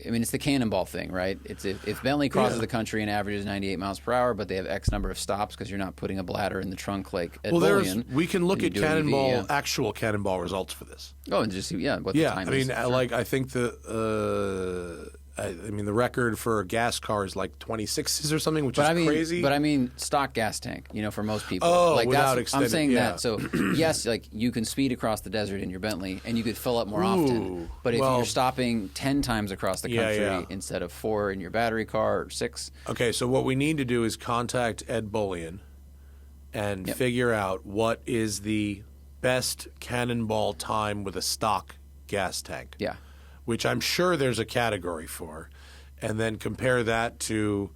I mean, it's the cannonball thing, right? It's if Bentley crosses the country and averages 98 miles per hour, but they have X number of stops because you're not putting a bladder in the trunk like at Bullion. We can look at Cannonball, actual Cannonball results for this. Oh, and just see, what the time is. I mean, I think the record for a gas car is like 26s or something, which is crazy. But I mean, stock gas tank, for most people. Oh, like without that's, extended, I'm saying that. So, yes, like you can speed across the desert in your Bentley, and you could fill up more often. But if you're stopping 10 times across the country instead of 4 in your battery car or 6. Okay, so what we need to do is contact Ed Bullion and figure out what is the best Cannonball time with a stock gas tank. Yeah. Which I'm sure there's a category for, and then compare that to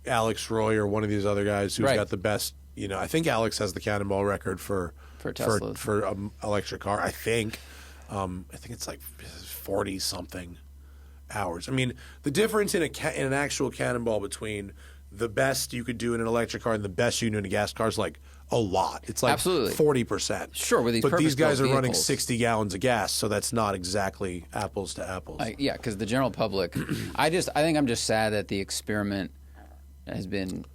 Alex Roy or one of these other guys who's got the best. I think Alex has the Cannonball record for Teslas. for electric car. I think it's like 40 something hours. I mean, the difference in an actual Cannonball between the best you could do in an electric car and the best you can do in a gas car is like a lot. It's like absolutely 40%. Sure, with these but these guys are running vehicles. 60 gallons of gas, so that's not exactly apples to apples. Because the general public, I think I'm just sad that the experiment has been,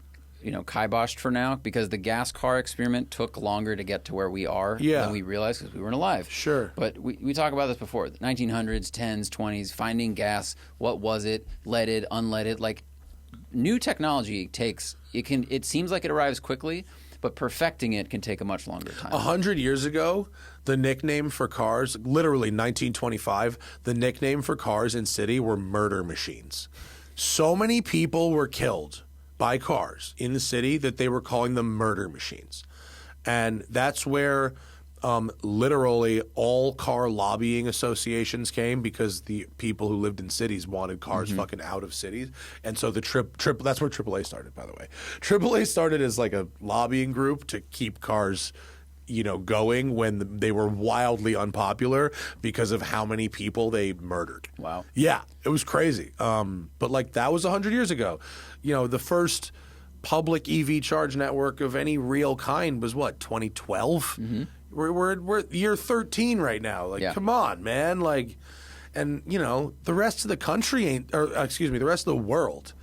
kiboshed for now because the gas car experiment took longer to get to where we are than we realized because we weren't alive. Sure. But we talk about this before, the 1900s, 10s, 20s, finding gas, what was it, leaded, unleaded, like new technology takes, it seems like it arrives quickly, but perfecting it can take a much longer time. 100 years ago, the nickname for cars, literally 1925, the nickname for cars in city were murder machines. So many people were killed by cars in the city that they were calling them murder machines. And that's where literally all car lobbying associations came because the people who lived in cities wanted cars fucking out of cities. And so the that's where AAA started, by the way. AAA started as like a lobbying group to keep cars going when they were wildly unpopular because of how many people they murdered. Wow. Yeah, it was crazy. But like that was 100 years ago. The first public EV charge network of any real kind was what, 2012? We're year 13 right now. Like, come on, man. Like, and the rest of the country the rest of the world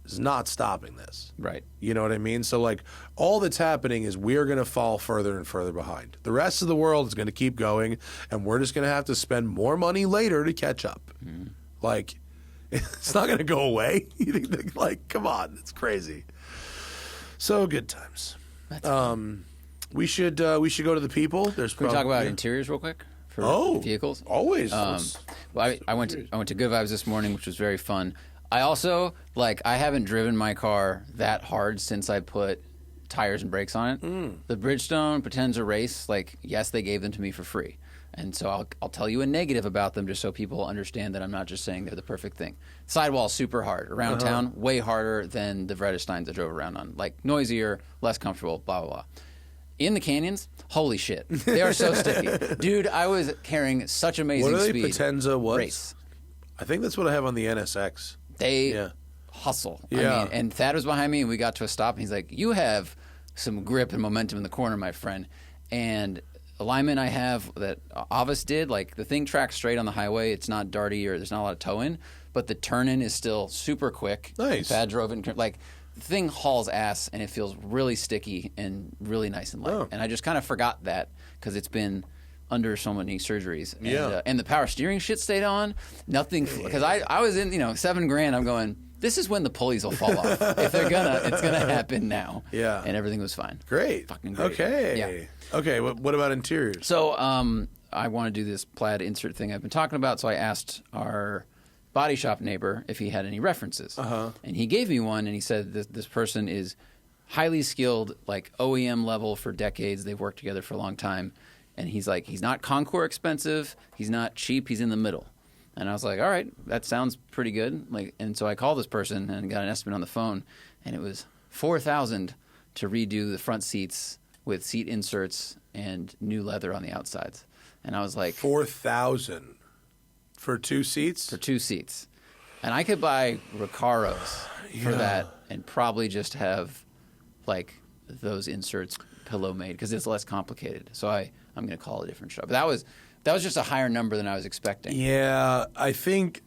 is not stopping this. Right. You know what I mean? So like, all that's happening is we're going to fall further and further behind. The rest of the world is going to keep going, and we're just going to have to spend more money later to catch up. Like, it's not going to go away. Like, come on, it's crazy. So good times. We should go to the people. Can we talk about interiors real quick for vehicles? Always. Well, I went to Good Vibes this morning, which was very fun. I also I haven't driven my car that hard since I put tires and brakes on it. The Bridgestone Potenza Race, yes, they gave them to me for free. And so I'll tell you a negative about them just so people understand that I'm not just saying they're the perfect thing. Sidewall's super hard. Around town, way harder than the Vredesteins I drove around on. Noisier, less comfortable, blah, blah, blah. In the canyons, holy shit. They are so sticky. Dude, I was carrying such amazing speed. What are they, Potenza what? Race. I think that's what I have on the NSX. They hustle. Yeah. I mean, and Thad was behind me, and we got to a stop, and he's like, you have some grip and momentum in the corner, my friend. And alignment I have that Avis did, the thing tracks straight on the highway. It's not darty or there's not a lot of toe in, but the turn-in is still super quick. Nice. Thad drove it, the thing hauls ass, and it feels really sticky and really nice and light. Oh. And I just kind of forgot that because it's been under so many surgeries. And, and the power steering shit stayed on. Nothing, because I was in, $7,000. I'm going, this is when the pulleys will fall off. If they're it's gonna happen now. Yeah. And everything was fine. Great. Fucking great. Okay. Yeah. Okay. What about interiors? So I want to do this plaid insert thing I've been talking about. So I asked our body shop neighbor if he had any references. And he gave me one, and he said this person is highly skilled, OEM level for decades. They've worked together for a long time. And he's not Concours expensive. He's not cheap. He's in the middle. And I was like, all right, that sounds pretty good. And so I called this person and got an estimate on the phone, and it was $4,000 to redo the front seats with seat inserts and new leather on the outsides. And I was like, $4,000 for 2 seats? For 2 seats. And I could buy Recaros for that and probably just have those inserts pillow made because it's less complicated. So I'm going to call a different shop. But that was just a higher number than I was expecting. Yeah, I think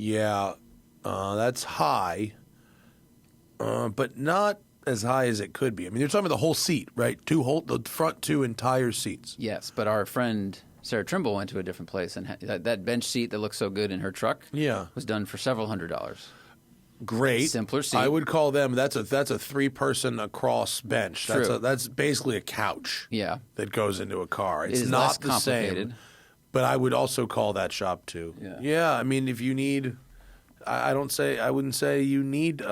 Yeah, that's high, but not as high as it could be. I mean, you're talking about the whole seat, right? The front two entire seats. Yes, but our friend Sarah Trimble went to a different place, and that bench seat that looks so good in her truck was done for several $100s. Great. Simpler seat. I would call them, that's a 3-person across bench. True. That's basically a couch that goes into a car. It's It is not less the complicated. same. But I would also call that shop too. Yeah, I mean, if you need, I wouldn't say you need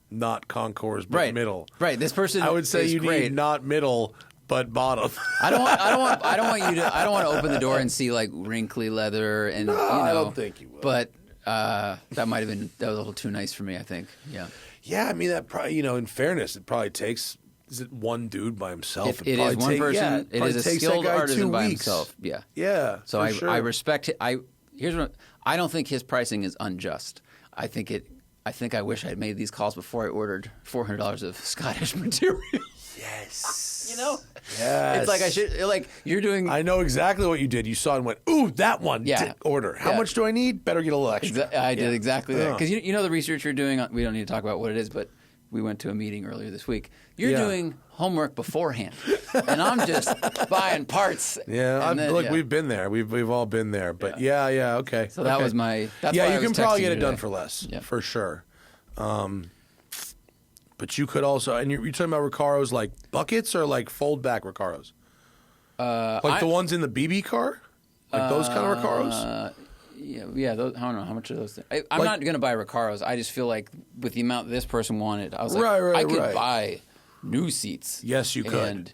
not concours but middle. Right. This person I would say is you great. need not middle but bottom. I don't want to open the door and see like wrinkly leather and I don't think you will. But that was a little too nice for me, I think. Yeah. Yeah, I mean that probably, in fairness, it probably takes one dude by himself. It is one person. It is a skilled artisan by himself. Yeah. Yeah. So I respect it. I don't think his pricing is unjust. I think I wish I had made these calls before I ordered $400 of Scottish material. Yes. Yes. It's like I should, like, you're doing. I know exactly what you did. You saw and went, ooh, that one. Yeah. Order. How much do I need? Better get a little extra. I did exactly that. Because you know the research you're doing, we don't need to talk about what it is, but we went to a meeting earlier this week. You're doing homework beforehand, and I'm just buying parts. Yeah, we've been there. We've all been there. But okay. So that was my. That's yeah, why you I was can probably get it texting done today. for less, Yeah. for sure. But you could also, and you're talking about Recaros like buckets or like fold back Recaros, like the ones in the BB car, like those kind of Recaros. Yeah. Those, I don't know how much of those things. I'm not going to buy Recaros. I just feel like with the amount this person wanted, I was like, I could buy new seats. Yes, you could. And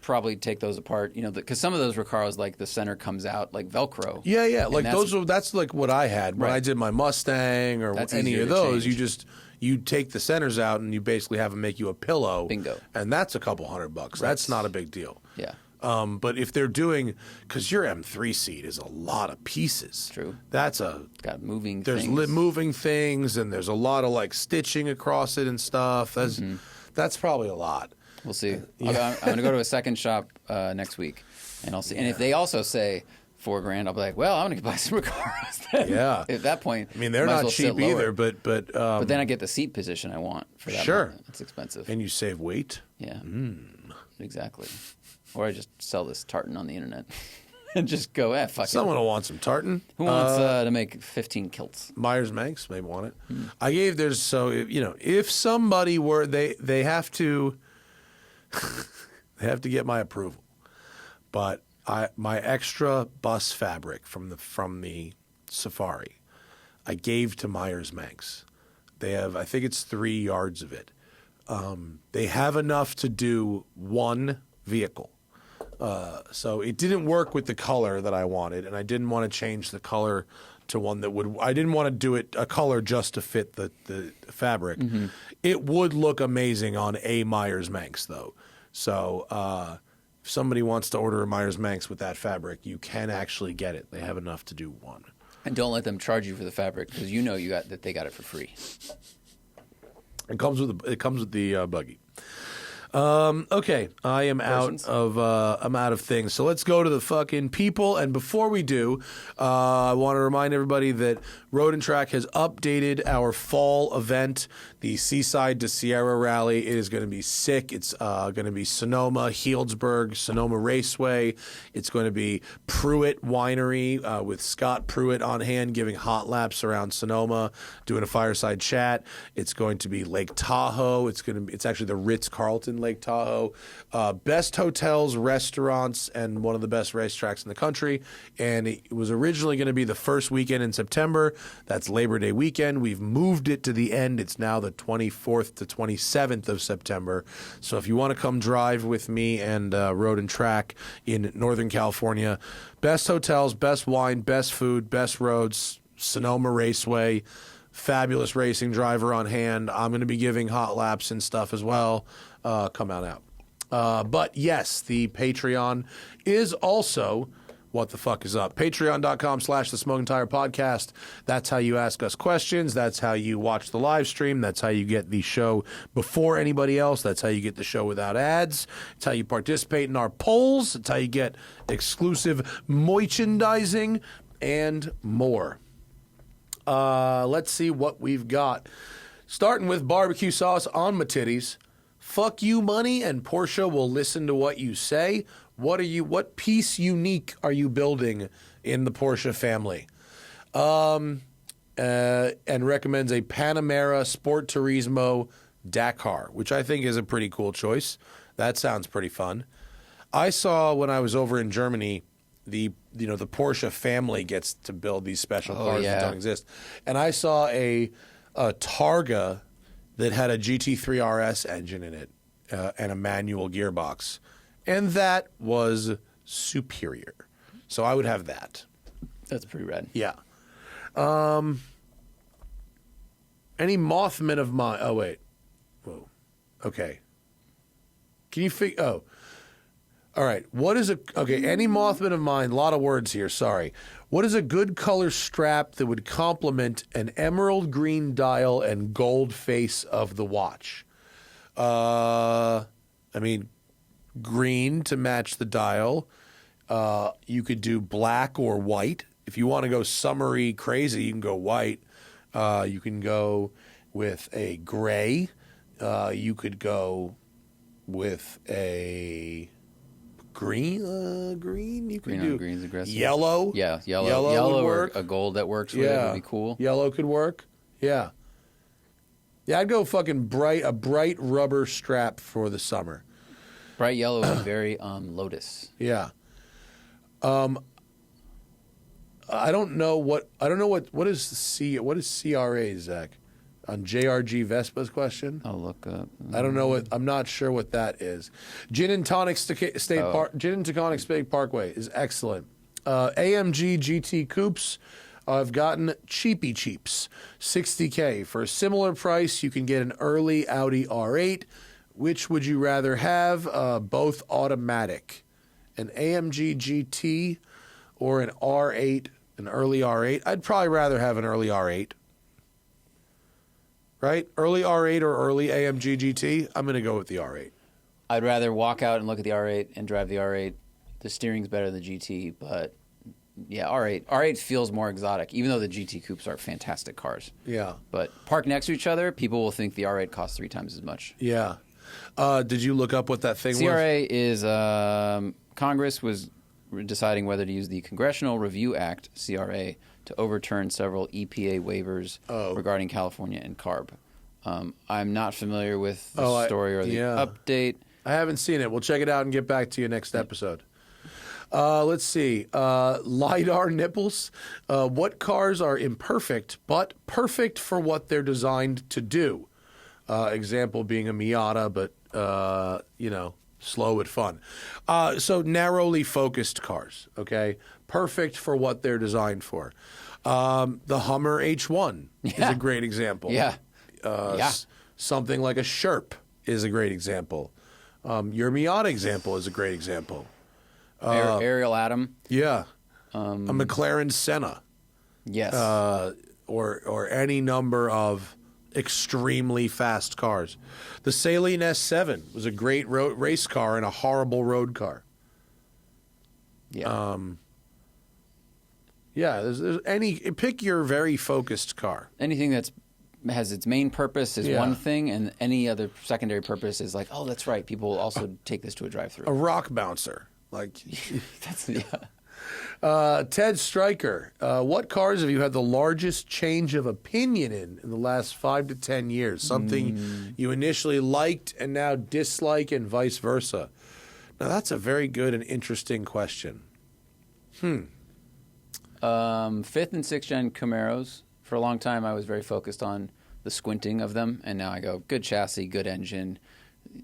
probably take those apart, because some of those Recaros, like the center comes out like Velcro. Yeah. Like that's like what I had when I did my Mustang or any of those. You take the centers out and you basically have them make you a pillow. Bingo. And that's a couple $100. Right. That's not a big deal. Yeah. But if they're doing, because your M3 seat is a lot of pieces. True. There's moving moving things, and there's a lot of like stitching across it and stuff. That's probably a lot. We'll see. I'm going to go to a second shop next week, and I'll see. And if they also say $4,000, I'll be like, well, I'm going to buy some Recaros then. Yeah. At that point, I mean, they're not cheap either, but then I get the seat position I want for that. Sure. It's expensive. And you save weight. Yeah. Exactly. Or I just sell this tartan on the internet and just go, fuck it. Someone will want some tartan. Who wants to make 15 kilts? Myers-Manx may want it. If somebody were, they have to get my approval. But my extra bus fabric from the Safari, I gave to Myers-Manx. They have, I think it's 3 yards of it. They have enough to do one vehicle. So it didn't work with the color that I wanted, and I didn't want to change the color to one that would. I didn't want to do it a color just to fit the fabric. Mm-hmm. It would look amazing on a Myers-Manx, though. So if somebody wants to order a Myers-Manx with that fabric, you can actually get it. They have enough to do one. And don't let them charge you for the fabric, because they got it for free. It comes with the buggy. Okay, I am out of things. So let's go to the fucking people. And before we do, I want to remind everybody that Road and Track has updated our fall event, the Seaside to Sierra Rally. It is going to be sick. It's going to be Sonoma, Healdsburg, Sonoma Raceway. It's going to be Pruitt Winery with Scott Pruitt on hand giving hot laps around Sonoma, doing a fireside chat. It's going to be Lake Tahoe. It's actually the Ritz-Carlton Lake Tahoe. Best hotels, restaurants, and one of the best racetracks in the country. And it was originally going to be the first weekend in September. That's Labor Day weekend. We've moved it to the end. It's now the 24th to 27th of September. So if you want to come drive with me and Road and Track in Northern California, best hotels, best wine, best food, best roads, Sonoma Raceway, fabulous racing driver on hand. I'm going to be giving hot laps and stuff as well. Come on out. But yes, the Patreon is also what the fuck is up. Patreon.com/The Smoking Tire Podcast. That's how you ask us questions. That's how you watch the live stream. That's how you get the show before anybody else. That's how you get the show without ads. It's how you participate in our polls. It's how you get exclusive merchandising and more. Let's see what we've got. Starting with barbecue sauce on my titties. Fuck you money, and Porsche will listen to what you say. What piece unique are you building in the Porsche family? And recommends a Panamera Sport Turismo Dakar, which I think is a pretty cool choice. That sounds pretty fun. I saw when I was over in Germany, the Porsche family gets to build these special cars that don't exist, and I saw a Targa that had a GT3 RS engine in it and a manual gearbox, and that was superior. So I would have that. That's pretty rad. Yeah. Any Mothman of mine? Oh wait. Whoa. Okay. Can you figure? Oh. All right. Any Mothman of mine, a lot of words here, sorry. What is a good color strap that would complement an emerald green dial and gold face of the watch? Green to match the dial. You could do black or white. If you want to go summery crazy, you can go white. You can go with a gray. You could go with a green. You could do green's aggressive. Yellow. Yeah, yellow would or work. a gold that works with it would be cool. Yellow could work. Yeah. Yeah, I'd go fucking a bright rubber strap for the summer. Bright yellow is very Lotus. Yeah. I don't know what is CRA, Zach? On JRG Vespa's question? I'll look up. I don't know I'm not sure what that is. Gin and Tonic State Parkway is excellent. AMG GT Coupes, I've gotten cheapy cheaps, $60K. For a similar price, you can get an early Audi R8. Which would you rather have? Both automatic. An AMG GT or an R8, an early R8? I'd probably rather have an early R8. Right? Early R8 or early AMG GT? I'm going to go with the R8. I'd rather walk out and look at the R8 and drive the R8. The steering's better than the GT, but yeah, R8. R8 feels more exotic, even though the GT Coupes are fantastic cars. Yeah. But parked next to each other, people will think the R8 costs 3 times as much. Yeah. Did you look up what that thing was? CRA is Congress was deciding whether to use the Congressional Review Act, CRA, to overturn several EPA waivers regarding California and CARB. I'm not familiar with the story or the update. I haven't seen it. We'll check it out and get back to you next episode. Let's see. LiDAR nipples. What cars are imperfect but perfect for what they're designed to do? Example being a Miata, but, slow but fun. So narrowly focused cars, okay? Perfect for what they're designed for. The Hummer H1 is a great example. Yeah. Something like a Sherp is a great example. Your Miata example is a great example. Ariel Atom. Yeah. A McLaren Senna. Yes. Or any number of extremely fast cars. The Saleen S7 was a great race car and a horrible road car. Yeah. Pick your very focused car. Anything that's has its main purpose is one thing, and any other secondary purpose is like, oh, that's right. People will also take this to a drive-thru. A rock bouncer, like that's Ted Stryker. What cars have you had the largest change of opinion in the last 5 to 10 years? Something you initially liked and now dislike, and vice versa. Now that's a very good and interesting question. 5th and 6th gen Camaros. For a long time, I was very focused on the squinting of them, and now I go, good chassis, good engine.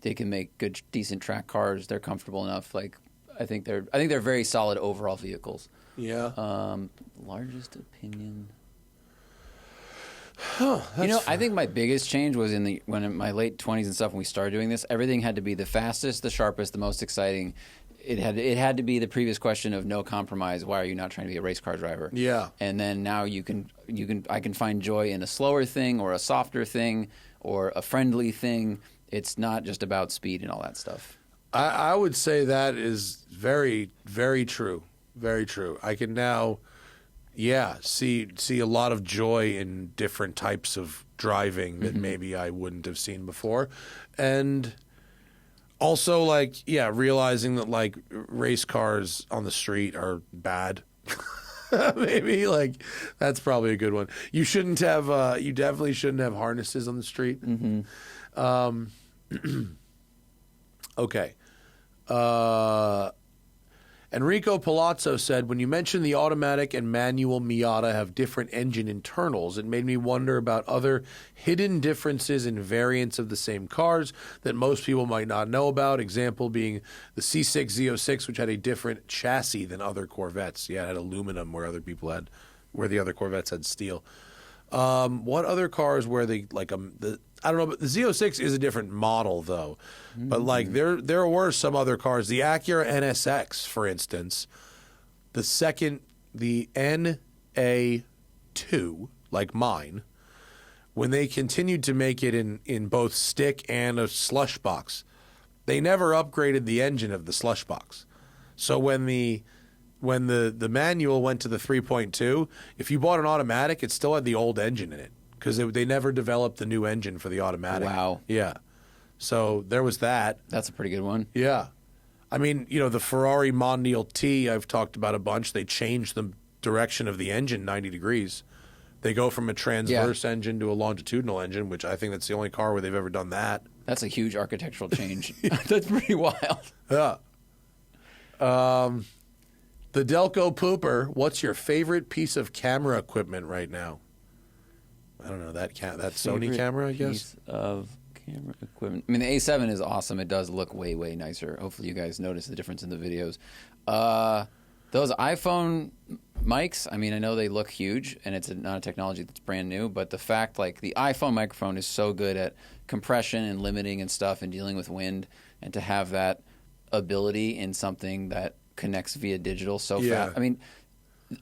They can make good, decent track cars. They're comfortable enough. Like, I think they're very solid overall vehicles. Yeah. Largest opinion. I think my biggest change was in my late 20s and stuff when we started doing this. Everything had to be the fastest, the sharpest, the most exciting. It had to be the previous question of no compromise. Why are you not trying to be a race car driver? Yeah. And then now I can find joy in a slower thing or a softer thing or a friendly thing. It's not just about speed and all that stuff. I would say that is very, very true. Very true. I can now, Yeah, see a lot of joy in different types of driving that maybe I wouldn't have seen before. And also, like, yeah, realizing that, like, race cars on the street are bad. Maybe, like, that's probably a good one. You shouldn't have, you definitely shouldn't have harnesses on the street. Okay. Enrico Palazzo said, when you mentioned the automatic and manual Miata have different engine internals, it made me wonder about other hidden differences in variants of the same cars that most people might not know about. Example being the C6 Z06, which had a different chassis than other Corvettes. Yeah, it had aluminum where the other Corvettes had steel. What other cars where they like I don't know, but the Z06 is a different model though. But like there were some other cars, the Acura NSX, for instance, the NA2, like mine, when they continued to make it in both stick and a slush box, they never upgraded the engine of the slush box. So when the manual went to the 3.2, if you bought an automatic, it still had the old engine in it because they never developed the new engine for the automatic. Wow. Yeah. So there was that. That's a pretty good one. Yeah. I mean, you know, the Ferrari Mondial T I've talked about a bunch. They changed the direction of the engine 90 degrees. They go from a transverse engine to a longitudinal engine, which I think that's the only car where they've ever done that. That's a huge architectural change. That's pretty wild. Yeah. The Delco Pooper, what's your favorite piece of camera equipment right now? I don't know, that Sony camera, I guess? Piece of camera equipment. I mean, the A7 is awesome. It does look way, way nicer. Hopefully you guys notice the difference in the videos. Those iPhone mics, I mean, I know they look huge, and it's not a technology that's brand new, but the fact, like, the iPhone microphone is so good at compression and limiting and stuff and dealing with wind, and to have that ability in something that connects via digital so fast. I mean,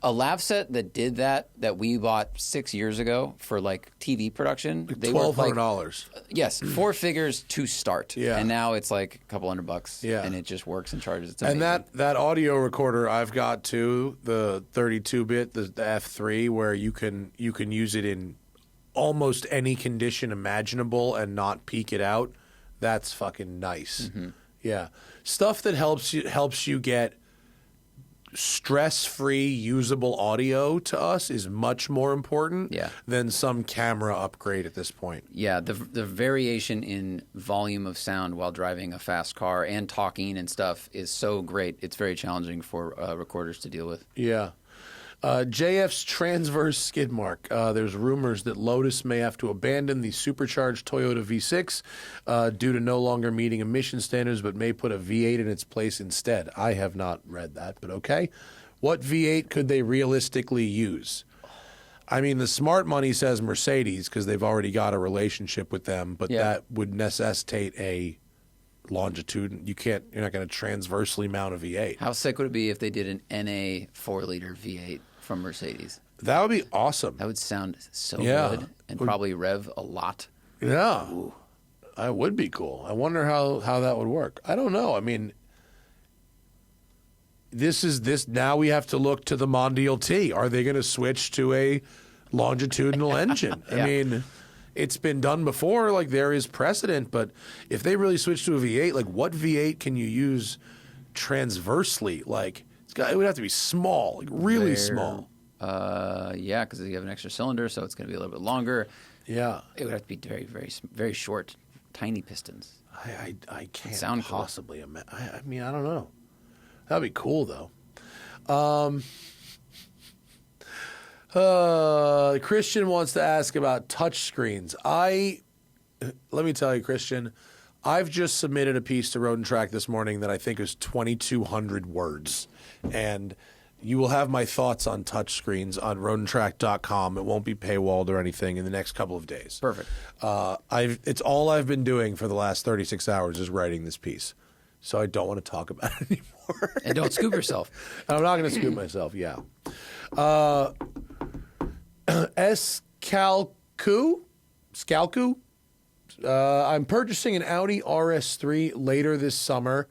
a lav set that did that we bought 6 years ago for like TV production, like they were $1,200. Yes, 4 figures to start. Yeah. And now it's like a couple $100. Yeah. And it just works and charges. It's amazing. And that audio recorder I've got too, the 32-bit, the F3, where you can use it in almost any condition imaginable and not peak it out. That's fucking nice. Yeah. Stuff that helps you get stress-free, usable audio to us is much more important than some camera upgrade at this point. Yeah, the variation in volume of sound while driving a fast car and talking and stuff is so great. It's very challenging for recorders to deal with. Yeah. JF's transverse skid mark. There's rumors that Lotus may have to abandon the supercharged Toyota V6 due to no longer meeting emission standards, but may put a V8 in its place instead. I have not read that, but okay. What V8 could they realistically use? I mean, the smart money says Mercedes because they've already got a relationship with them, but that would necessitate a longitude. You're not going to transversely mount a V8. How sick would it be if they did an NA 4-liter V8 from Mercedes? That would be awesome. That would sound so good and probably rev a lot. Yeah. Ooh. That would be cool. I wonder how that would work. I don't know. I mean, now we have to look to the Mondial T. Are they going to switch to a longitudinal engine? I mean, it's been done before, like there is precedent, but if they really switch to a V8, like what V8 can you use transversely? Like it would have to be small, like really small. Yeah, because you have an extra cylinder, so it's going to be a little bit longer. Yeah. It would have to be very, very, very short, tiny pistons. I can't sound possibly imagine. I mean, I don't know. That'd be cool, though. Christian wants to ask about touchscreens. Let me tell you, Christian, I've just submitted a piece to Road and Track this morning that I think is 2,200 words. And you will have my thoughts on touchscreens on roadandtrack.com. It won't be paywalled or anything in the next couple of days. Perfect. It's all I've been doing for the last 36 hours is writing this piece. So I don't want to talk about it anymore. And don't scoop yourself. I'm not going to scoop myself, yeah. Scalcu? I'm purchasing an Audi RS3 later this summer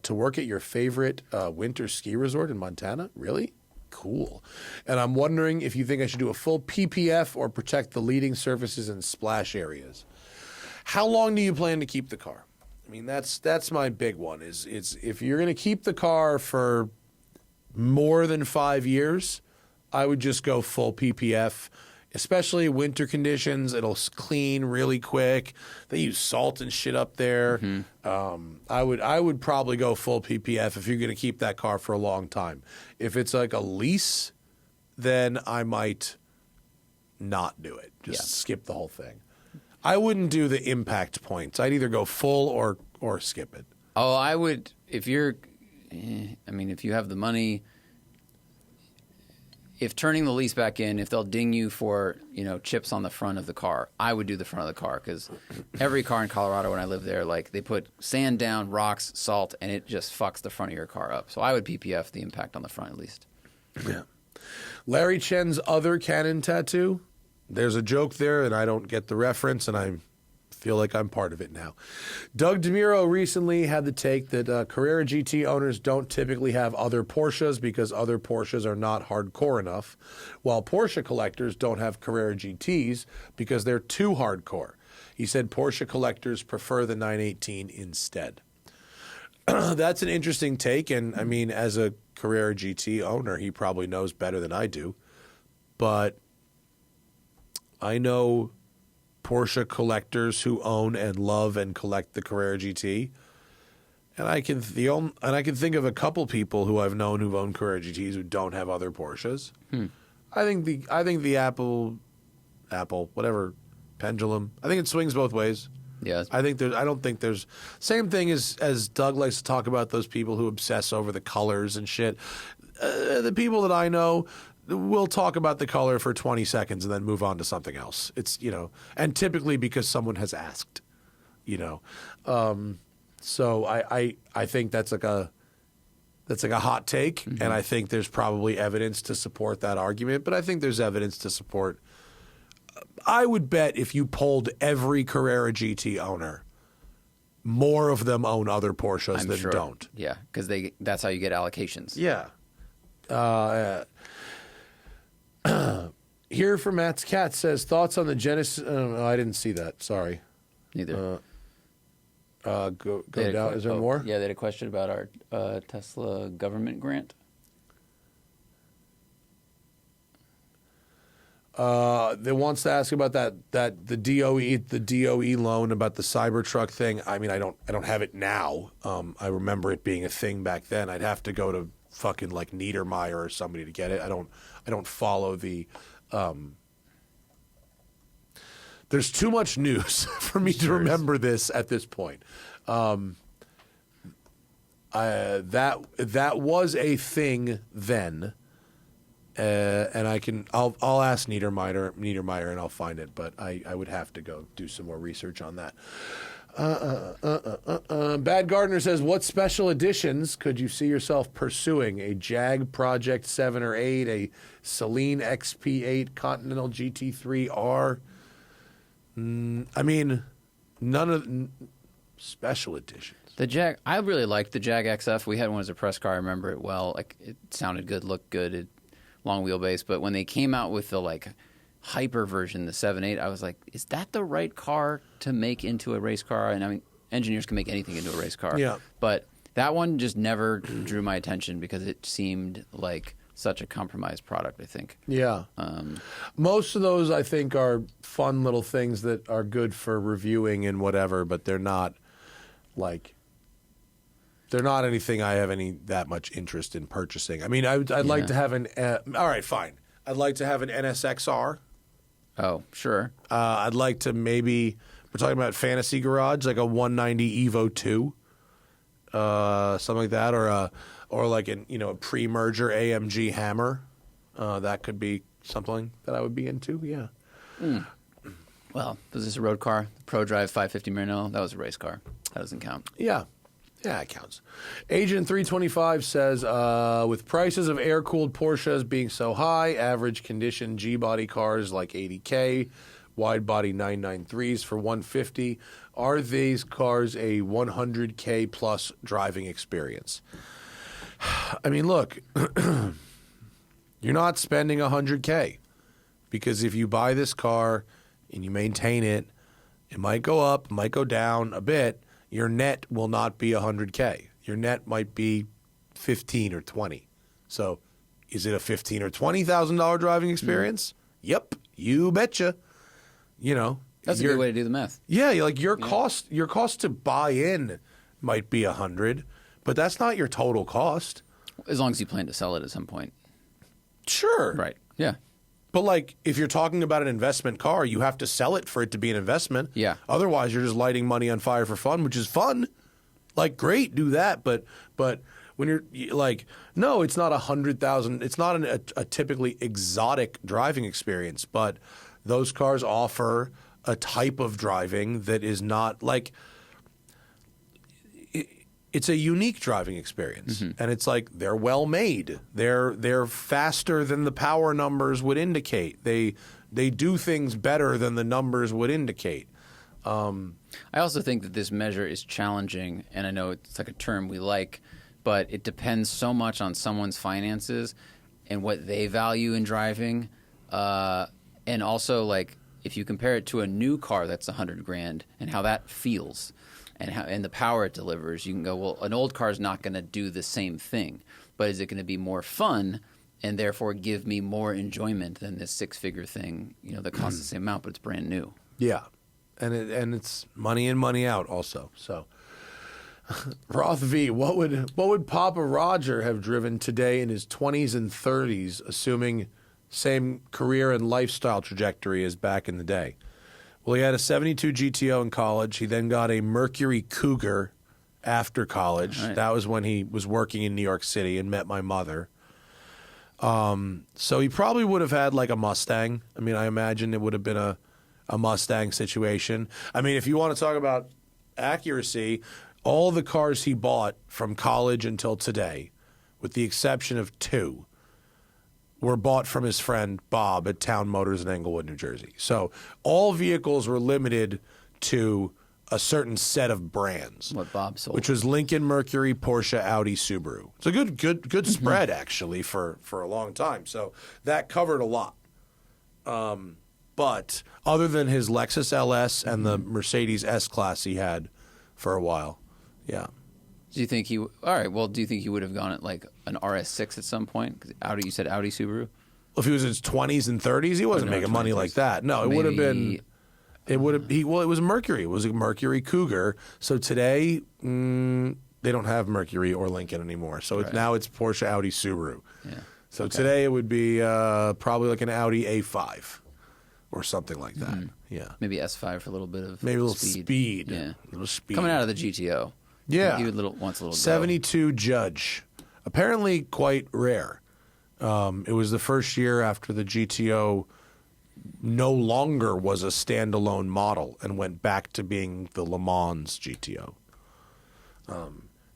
to work at your favorite winter ski resort in Montana. Really? Cool. And I'm wondering if you think I should do a full PPF or protect the leading surfaces and splash areas. How long do you plan to keep the car? I mean, that's my big one. Is if you're going to keep the car for more than 5 years, I would just go full PPF. Especially winter conditions, it'll clean really quick. They use salt and shit up there. I would probably go full PPF if you're going to keep that car for a long time. If it's like a lease, then I might not do it. Just skip the whole thing. I wouldn't do the impact points. I'd either go full or skip it. Oh, I would if you're. I mean, if you have the money. If turning the lease back in, if they'll ding you for, chips on the front of the car, I would do the front of the car because every car in Colorado when I lived there, like they put sand down, rocks, salt, and it just fucks the front of your car up. So I would PPF the impact on the front at least. Yeah. Larry Chen's other Canon tattoo. There's a joke there, and I don't get the reference, and I feel like I'm part of it now. Doug DeMuro recently had the take that Carrera GT owners don't typically have other Porsches because other Porsches are not hardcore enough, while Porsche collectors don't have Carrera GTs because they're too hardcore. He said Porsche collectors prefer the 918 instead. That's an interesting take, and I mean, as a Carrera GT owner, he probably knows better than I do, but I know Porsche collectors who own and love and collect the Carrera GT, and I can think of a couple people who I've known who've owned Carrera GTs who don't have other Porsches. I think the Apple whatever pendulum. I think it swings both ways. Yeah, I don't think there's same thing as Doug likes to talk about those people who obsess over the colors and shit. The people that I know. We'll talk about the color for 20 seconds and then move on to something else. It's, and typically because someone has asked, So I think that's like a hot take, and I think there's probably evidence to support that argument, but I think there's evidence to support. I would bet if you polled every Carrera GT owner, more of them own other Porsches than don't. Yeah, because that's how you get allocations. Yeah. Here from Matt's Cat says, thoughts on the Genesis... I didn't see that. Sorry. Neither. Go down. Is there more? Yeah, they had a question about our Tesla government grant. They wants to ask about that the DOE loan about the Cybertruck thing. I mean, I don't have it now. I remember it being a thing back then. I'd have to go to fucking like Niedermeyer or somebody to get it. I don't follow the. There's too much news for me to remember this at this point. That was a thing then, and I'll ask Niedermeyer and I'll find it, but I would have to go do some more research on that. Bad Gardener says, what special editions could you see yourself pursuing? A Jag Project 7 or 8, a Celine XP8, Continental GT3R? I mean, none of special editions. The Jag, I really liked the Jag XF. We had one as a press car. I remember it well. Like, it sounded good, looked good, long wheelbase. But when they came out with the hyper version, the 7.8, I was like, is that the right car to make into a race car? And I mean, engineers can make anything into a race car. Yeah. But that one just never drew my attention because it seemed like such a compromised product, I think. Yeah. Most of those, I think, are fun little things that are good for reviewing and whatever, but they're not anything I have that much interest in purchasing. I mean, I'd like to have all right, fine. I'd like to have an NSXR. Oh, sure. I'd like to we're talking about Fantasy Garage, like a 190 Evo 2, something like that, or like a pre-merger AMG Hammer. That could be something that I would be into. Yeah. Well, was this a road car? The Pro Drive 550 Murano, that was a race car. That doesn't count. Yeah. Yeah, it counts. Agent 325 says, with prices of air-cooled Porsches being so high, average condition G-body cars like 80K, wide-body 993s for 150, are these cars a 100K plus driving experience? I mean, look, You're not spending $100K, because if you buy this car and you maintain it, it might go up, it might go down a bit. Your net will not be $100K. Your net might be 15 or 20. So is it a $15,000 or $20,000 driving experience? Yep, you betcha. You know, that's a good way to do the math. Yeah, like your cost to buy in might be $100, but that's not your total cost. As long as you plan to sell it at some point. Sure. Right. Yeah. But like, if you're talking about an investment car, you have to sell it for it to be an investment. Yeah. Otherwise, you're just lighting money on fire for fun, which is fun. Like, great, do that. But when you're like, no, it's not 100,000. It's not a typically exotic driving experience. But those cars offer a type of driving that is not like. It's a unique driving experience, and it's like they're well made. They're faster than the power numbers would indicate. They do things better than the numbers would indicate. I also think that this measure is challenging, and I know it's like a term we like, but it depends so much on someone's finances and what they value in driving, and also like if you compare it to a new car that's $100,000 and how that feels. And the power it delivers, you can go, well, an old car is not going to do the same thing, but is it going to be more fun and therefore give me more enjoyment than this six-figure thing, you know, that costs the same amount, but it's brand new? Yeah, and it's money in, money out also. So, Roth V, what would Papa Roger have driven today in his 20s and 30s, assuming same career and lifestyle trajectory as back in the day? Well, he had a 72 GTO in college. He then got a Mercury Cougar after college. Right. That was when he was working in New York City and met my mother. So he probably would have had like a Mustang. I mean, I imagine it would have been a Mustang situation. I mean, if you want to talk about accuracy, all the cars he bought from college until today, with the exception of 2, were bought from his friend Bob at Town Motors in Englewood, New Jersey. So all vehicles were limited to a certain set of brands. What Bob sold. Which was Lincoln, Mercury, Porsche, Audi, Subaru. It's a good spread, actually, for a long time. So that covered a lot. But other than his Lexus LS and the Mercedes S-Class he had for a while, yeah. Do you think he? All right. Well, do you think he would have gone at like an RS6 at some point? 'Cause Audi, you said Audi, Subaru. Well, if he was in his 20s and 30s, he wasn't making money like that. No, it would have been. It would have. Well, it was Mercury. It was a Mercury Cougar. So today, they don't have Mercury or Lincoln anymore. So now it's Porsche, Audi, Subaru. Yeah. So today it would be probably like an Audi A5 or something like that. Yeah. Maybe S5 for a little bit of speed. Yeah. A little speed. Coming out of the GTO. Yeah. He wants a little 72 Judge. Apparently quite rare. It was the first year after the GTO no longer was a standalone model and went back to being the Le Mans GTO.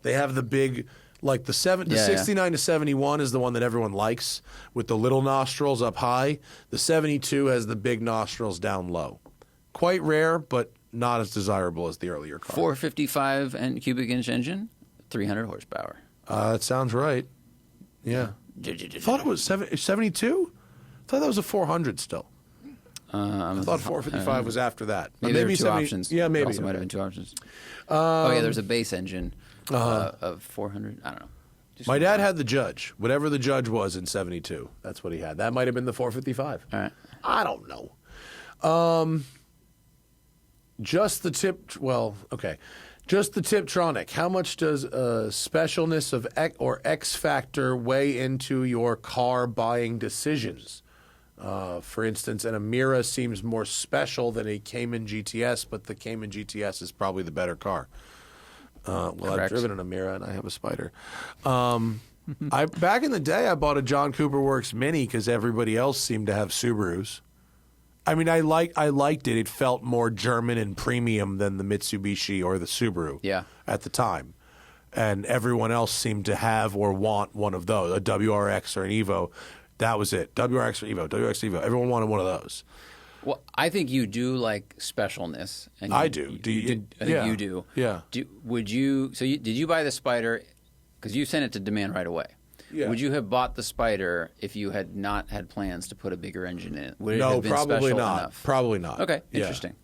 They have the big, like the 69 to 71 is the one that everyone likes with the little nostrils up high. The 72 has the big nostrils down low. Quite rare, but not as desirable as the earlier car. 455 and cubic inch engine, 300 horsepower. That sounds right. Yeah. Thought it was 72? Thought that was a 400 still. I thought 455 was after that. Maybe there were two options. Yeah, maybe. There also might have been two options. There's a base engine of 400. I don't know. My dad had the Judge. Whatever the Judge was in 72, that's what he had. That might have been the 455. All right. I don't know. Just the Tiptronic. How much does specialness of X factor weigh into your car buying decisions? For instance, an Emira seems more special than a Cayman GTS, but the Cayman GTS is probably the better car. I've driven an Emira and I have a Spider. Back in the day, I bought a John Cooper Works Mini because everybody else seemed to have Subarus. I mean, I liked it. It felt more German and premium than the Mitsubishi or the Subaru at the time. And everyone else seemed to have or want one of those, a WRX or an Evo. That was it. WRX or Evo, WRX Evo. Everyone wanted one of those. Well, I think you do like specialness. And I do. I think you do. Yeah. Did you buy the Spider? Because you sent it to demand right away. Yeah. Would you have bought the Spider if you had not had plans to put a bigger engine in it? Would it No, have been probably special not. enough? Probably not. Okay, Yeah. interesting.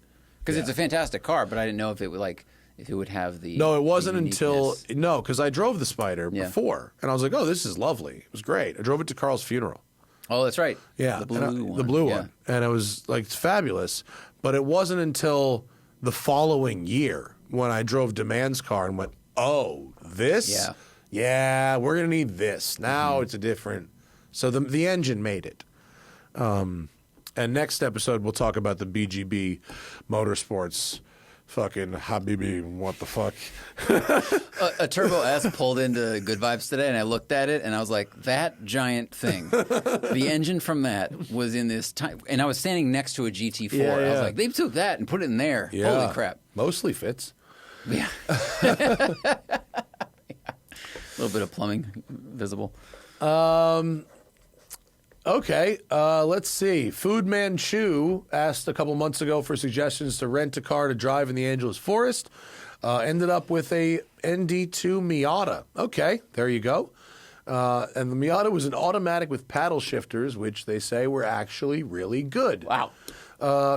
Because it's a fantastic car, but I didn't know if it would have the. No, it wasn't until uniqueness. because I drove the Spider before, and I was like, "Oh, this is lovely." It was great. I drove it to Carl's funeral. Oh, that's right. Yeah, the blue one. The blue Yeah. one, and it was like fabulous. But it wasn't until the following year when I drove Demand's car and went, "Oh, this? Yeah, we're gonna need this now." It's a different. So the engine made it. And next episode we'll talk about the BGB Motorsports. Fucking Habibi, what the fuck? A Turbo S pulled into Good Vibes today, and I looked at it, and I was like, that giant thing. The engine from that was in this time, and I was standing next to a GT4. Yeah, I was yeah. like, they took that and put it in there. Yeah. Holy crap. Mostly fits. Yeah. A little bit of plumbing visible. Okay, let's see. Foodman Chu asked a couple months ago for suggestions to rent a car to drive in the Angeles Forest. Ended up with a ND2 Miata. Okay, there you go. And the Miata was an automatic with paddle shifters, which they say were actually really good. Wow.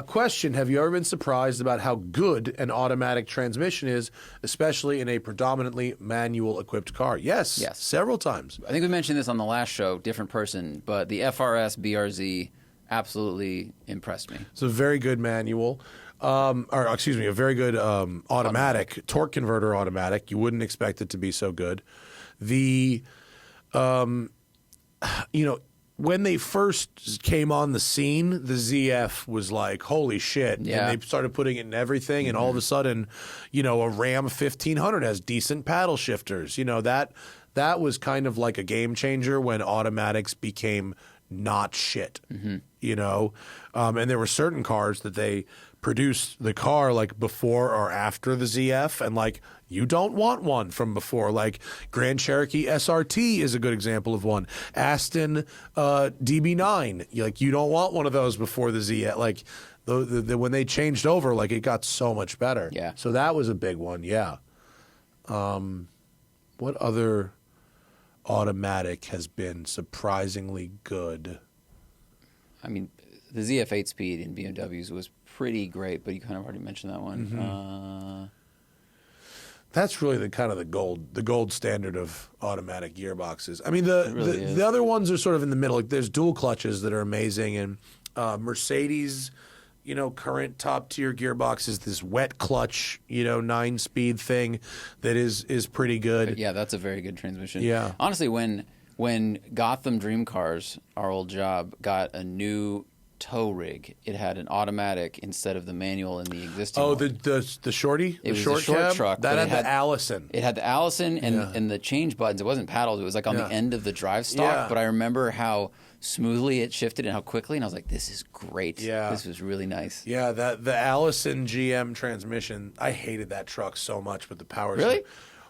Question, have you ever been surprised about how good an automatic transmission is, especially in a predominantly manual-equipped car? Yes, several times. I think we mentioned this on the last show, different person, but the FRS BRZ absolutely impressed me. It's a very good manual, a very good automatic, torque converter automatic. You wouldn't expect it to be so good. When they first came on the scene, the ZF was like, holy shit. Yeah. And they started putting it in everything, and all of a sudden, a Ram 1500 has decent paddle shifters. That was kind of like a game changer when automatics became not shit. And there were certain cars that they produced the car like before or after the ZF, and like you don't want one from before. Like Grand Cherokee SRT is a good example of one. Aston DB9, like you don't want one of those before the ZF. Like when they changed over, like it got so much better. Yeah. So that was a big one. Yeah. What other automatic has been surprisingly good? I mean, the ZF 8-speed in BMWs was pretty great, but you kind of already mentioned that one. Mm-hmm. That's really the gold standard of automatic gearboxes. I mean, the other ones are sort of in the middle. Like there's dual clutches that are amazing, and Mercedes, current top tier gearbox is this wet clutch, 9-speed thing that is pretty good. Yeah, that's a very good transmission. Yeah. Honestly, when Gotham Dream Cars, our old job, got a new tow rig, it had an automatic instead of the manual in the existing one. The shorty? It the was a short cab? truck. That but had the Allison. It had the Allison and the change buttons. It wasn't paddles. It was like on the end of the drive stalk. Yeah. But I remember how smoothly it shifted and how quickly. And I was like, this is great. Yeah. This was really nice. Yeah, the Allison GM transmission, I hated that truck so much with the power. Really?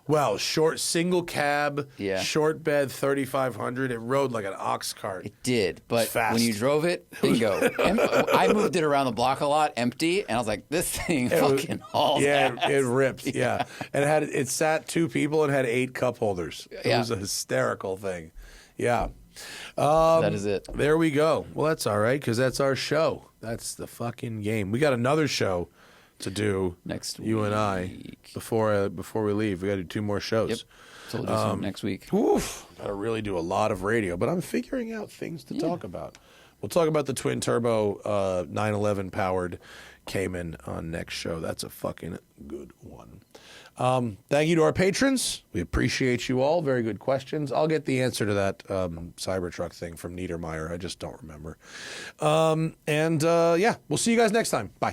Well, short single cab, Yeah. short bed, 3,500. It rode like an ox cart. It did, but fast. when you drove it, bingo. I moved it around the block a lot, empty, and I was like, "This thing fucking hauls ass." It ripped. Yeah, and it sat 2 people and had 8 cup holders. It was a hysterical thing. Yeah, that is it. there we go. Well, that's all right because that's our show. That's the fucking game. We got another show to do Next you and I week. before we leave. We got to do 2 more shows. Yep. So we'll do some next week. Oof, gotta really do a lot of radio, but I'm figuring out things to talk about. We'll talk about the twin turbo 911 powered Cayman on next show. That's a fucking good one. Thank you to our patrons. We appreciate you all. Very good questions. I'll get the answer to that Cybertruck thing from Niedermeyer. I just don't remember. We'll see you guys next time. Bye.